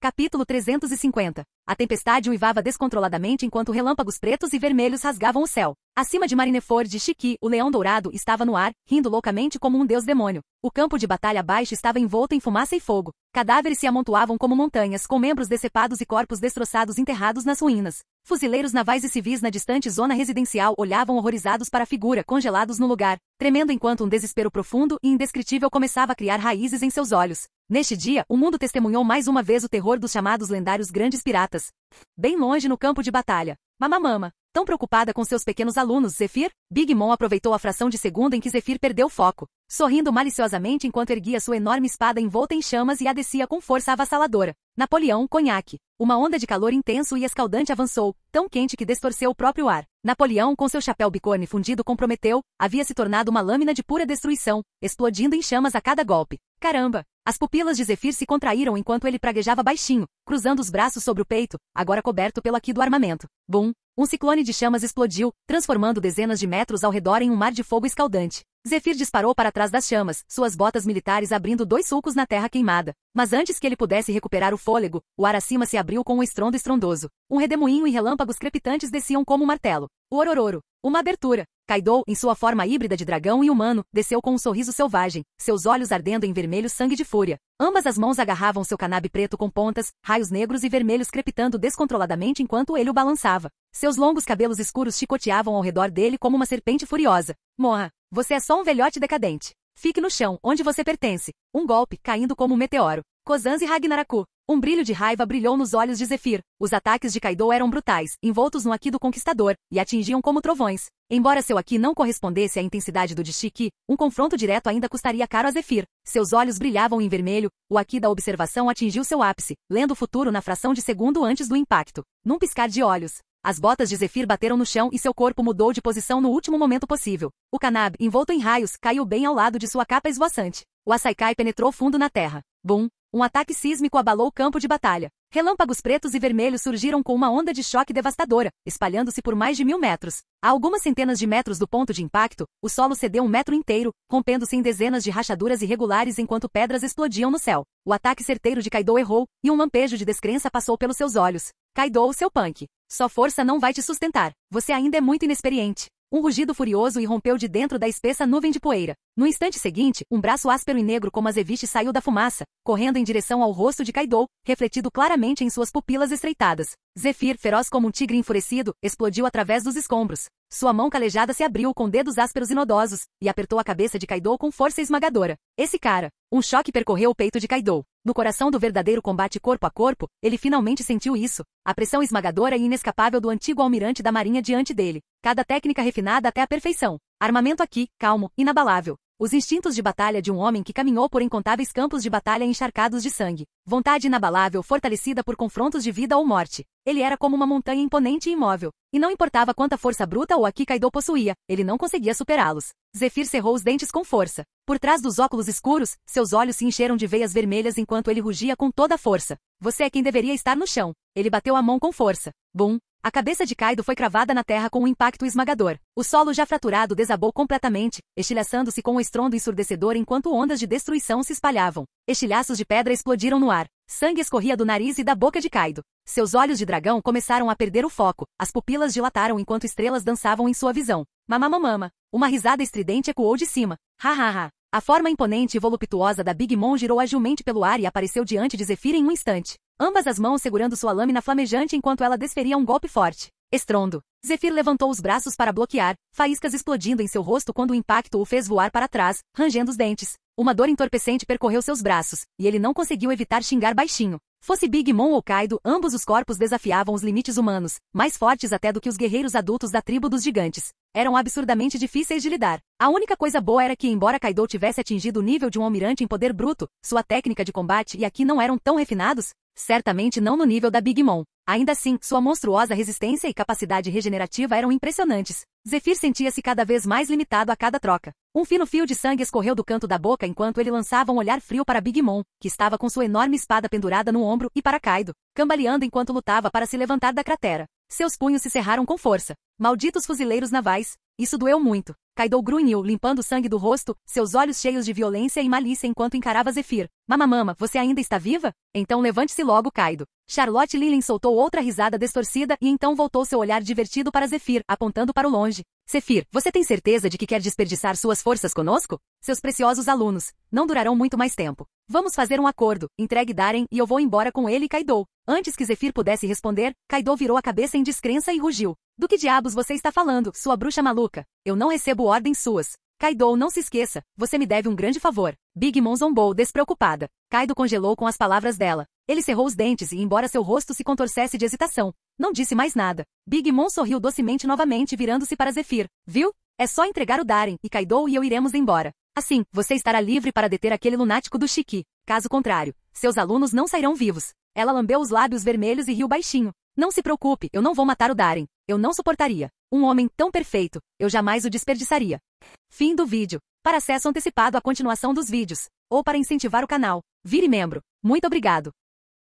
Capítulo 350. A tempestade uivava descontroladamente enquanto relâmpagos pretos e vermelhos rasgavam o céu. Acima de Marineford e Shiki, o leão dourado estava no ar, rindo loucamente como um deus demônio. O campo de batalha abaixo estava envolto em fumaça e fogo. Cadáveres se amontoavam como montanhas, com membros decepados e corpos destroçados enterrados nas ruínas. Fuzileiros navais e civis na distante zona residencial olhavam horrorizados para a figura, congelados no lugar, tremendo enquanto um desespero profundo e indescritível começava a criar raízes em seus olhos. Neste dia, o mundo testemunhou mais uma vez o terror dos chamados lendários grandes piratas. Bem longe no campo de batalha, Mamamama, Tão preocupada com seus pequenos alunos, Zephyr, Big Mom aproveitou a fração de segundo em que Zephyr perdeu o foco, sorrindo maliciosamente enquanto erguia sua enorme espada envolta em chamas e a descia com força avassaladora. Napoleão, conhaque. Uma onda de calor intenso e escaldante avançou, tão quente que distorceu o próprio ar. Napoleão, com seu chapéu bicorne fundido com Prometeu, havia se tornado uma lâmina de pura destruição, explodindo em chamas a cada golpe. Caramba! As pupilas de Zephyr se contraíram enquanto ele praguejava baixinho, cruzando os braços sobre o peito, agora coberto pelo aqui do armamento. Bum! Um ciclone de chamas explodiu, transformando dezenas de metros ao redor em um mar de fogo escaldante. Zephyr disparou para trás das chamas, suas botas militares abrindo 2 sulcos na terra queimada. Mas antes que ele pudesse recuperar o fôlego, o ar acima se abriu com um estrondo estrondoso. Um redemoinho e relâmpagos crepitantes desciam como um martelo. O orororo. Uma abertura. Kaido, em sua forma híbrida de dragão e humano, desceu com um sorriso selvagem, seus olhos ardendo em vermelho sangue de fúria. Ambas as mãos agarravam seu canabe preto com pontas, raios negros e vermelhos crepitando descontroladamente enquanto ele o balançava. Seus longos cabelos escuros chicoteavam ao redor dele como uma serpente furiosa. Morra! Você é só um velhote decadente. Fique no chão, onde você pertence. Um golpe, caindo como um meteoro. Kozans e Ragnaraku. Um brilho de raiva brilhou nos olhos de Zephyr. Os ataques de Kaido eram brutais, envoltos no Haki do Conquistador, e atingiam como trovões. Embora seu Haki não correspondesse à intensidade do de Shiki, um confronto direto ainda custaria caro a Zephyr. Seus olhos brilhavam em vermelho, o Haki da observação atingiu seu ápice, lendo o futuro na fração de segundo antes do impacto. Num piscar de olhos, as botas de Zephyr bateram no chão e seu corpo mudou de posição no último momento possível. O Kanab, envolto em raios, caiu bem ao lado de sua capa esvoaçante. O Asaikai penetrou fundo na terra. Bum! Um ataque sísmico abalou o campo de batalha. Relâmpagos pretos e vermelhos surgiram com uma onda de choque devastadora, espalhando-se por mais de 1000 metros. A algumas centenas de metros do ponto de impacto, o solo cedeu 1 metro inteiro, rompendo-se em dezenas de rachaduras irregulares enquanto pedras explodiam no céu. O ataque certeiro de Kaido errou, e um lampejo de descrença passou pelos seus olhos. Kaido, seu punk. Sua força não vai te sustentar. Você ainda é muito inexperiente. Um rugido furioso irrompeu de dentro da espessa nuvem de poeira. No instante seguinte, um braço áspero e negro como azeviche saiu da fumaça, correndo em direção ao rosto de Kaido, refletido claramente em suas pupilas estreitadas. Zephyr, feroz como um tigre enfurecido, explodiu através dos escombros. Sua mão calejada se abriu com dedos ásperos e nodosos, e apertou a cabeça de Kaido com força esmagadora. Esse cara! Um choque percorreu o peito de Kaido. No coração do verdadeiro combate corpo a corpo, ele finalmente sentiu isso. A pressão esmagadora e inescapável do antigo almirante da marinha diante dele. Cada técnica refinada até a perfeição. Armamento aqui, calmo, inabalável. Os instintos de batalha de um homem que caminhou por incontáveis campos de batalha encharcados de sangue. Vontade inabalável fortalecida por confrontos de vida ou morte. Ele era como uma montanha imponente e imóvel. E não importava quanta força bruta ou Haki Kaido possuía, ele não conseguia superá-los. Zephyr cerrou os dentes com força. Por trás dos óculos escuros, seus olhos se encheram de veias vermelhas enquanto ele rugia com toda a força. Você é quem deveria estar no chão. Ele bateu a mão com força. Bum! A cabeça de Kaido foi cravada na terra com um impacto esmagador. O solo já fraturado desabou completamente, estilhaçando-se com um estrondo ensurdecedor enquanto ondas de destruição se espalhavam. Estilhaços de pedra explodiram no ar. Sangue escorria do nariz e da boca de Kaido. Seus olhos de dragão começaram a perder o foco. As pupilas dilataram enquanto estrelas dançavam em sua visão. Mamamamama. Uma risada estridente ecoou de cima. Ha ha ha. A forma imponente e voluptuosa da Big Mom girou agilmente pelo ar e apareceu diante de Zephyr em um instante. Ambas as mãos segurando sua lâmina flamejante enquanto ela desferia um golpe forte. Estrondo. Zephyr levantou os braços para bloquear, faíscas explodindo em seu rosto quando o impacto o fez voar para trás, rangendo os dentes. Uma dor entorpecente percorreu seus braços, e ele não conseguiu evitar xingar baixinho. Fosse Big Mom ou Kaido, ambos os corpos desafiavam os limites humanos, mais fortes até do que os guerreiros adultos da tribo dos gigantes. Eram absurdamente difíceis de lidar. A única coisa boa era que, embora Kaido tivesse atingido o nível de um almirante em poder bruto, sua técnica de combate e Haki não eram tão refinados, certamente não no nível da Big Mom. Ainda assim, sua monstruosa resistência e capacidade regenerativa eram impressionantes. Zephyr sentia-se cada vez mais limitado a cada troca. Um fino fio de sangue escorreu do canto da boca enquanto ele lançava um olhar frio para Big Mom, que estava com sua enorme espada pendurada no ombro, e para Kaido, cambaleando enquanto lutava para se levantar da cratera. Seus punhos se cerraram com força. Malditos fuzileiros navais. Isso doeu muito. Kaido grunhiu, limpando o sangue do rosto, seus olhos cheios de violência e malícia enquanto encarava Zephyr. Mamamama, você ainda está viva? Então levante-se logo, Kaido. Charlotte Lilin soltou outra risada distorcida e então voltou seu olhar divertido para Zephyr, apontando para o longe. Zephyr, você tem certeza de que quer desperdiçar suas forças conosco? Seus preciosos alunos não durarão muito mais tempo. Vamos fazer um acordo. Entregue Darren e eu vou embora com ele e Kaido. Antes que Zephyr pudesse responder, Kaido virou a cabeça em descrença e rugiu. Do que diabos você está falando, sua bruxa maluca? Eu não recebo ordens suas. Kaido, não se esqueça, você me deve um grande favor. Big Mom zombou despreocupada. Kaido congelou com as palavras dela. Ele cerrou os dentes e, embora seu rosto se contorcesse de hesitação, não disse mais nada. Big Mom sorriu docemente novamente virando-se para Zephyr. Viu? É só entregar o Darren, e Kaido e eu iremos embora. Assim, você estará livre para deter aquele lunático do Shiki. Caso contrário, seus alunos não sairão vivos. Ela lambeu os lábios vermelhos e riu baixinho. Não se preocupe, eu não vou matar o Darren. Eu não suportaria. Um homem tão perfeito, eu jamais o desperdiçaria. Fim do vídeo. Para acesso antecipado à continuação dos vídeos, ou para incentivar o canal, vire membro. Muito obrigado.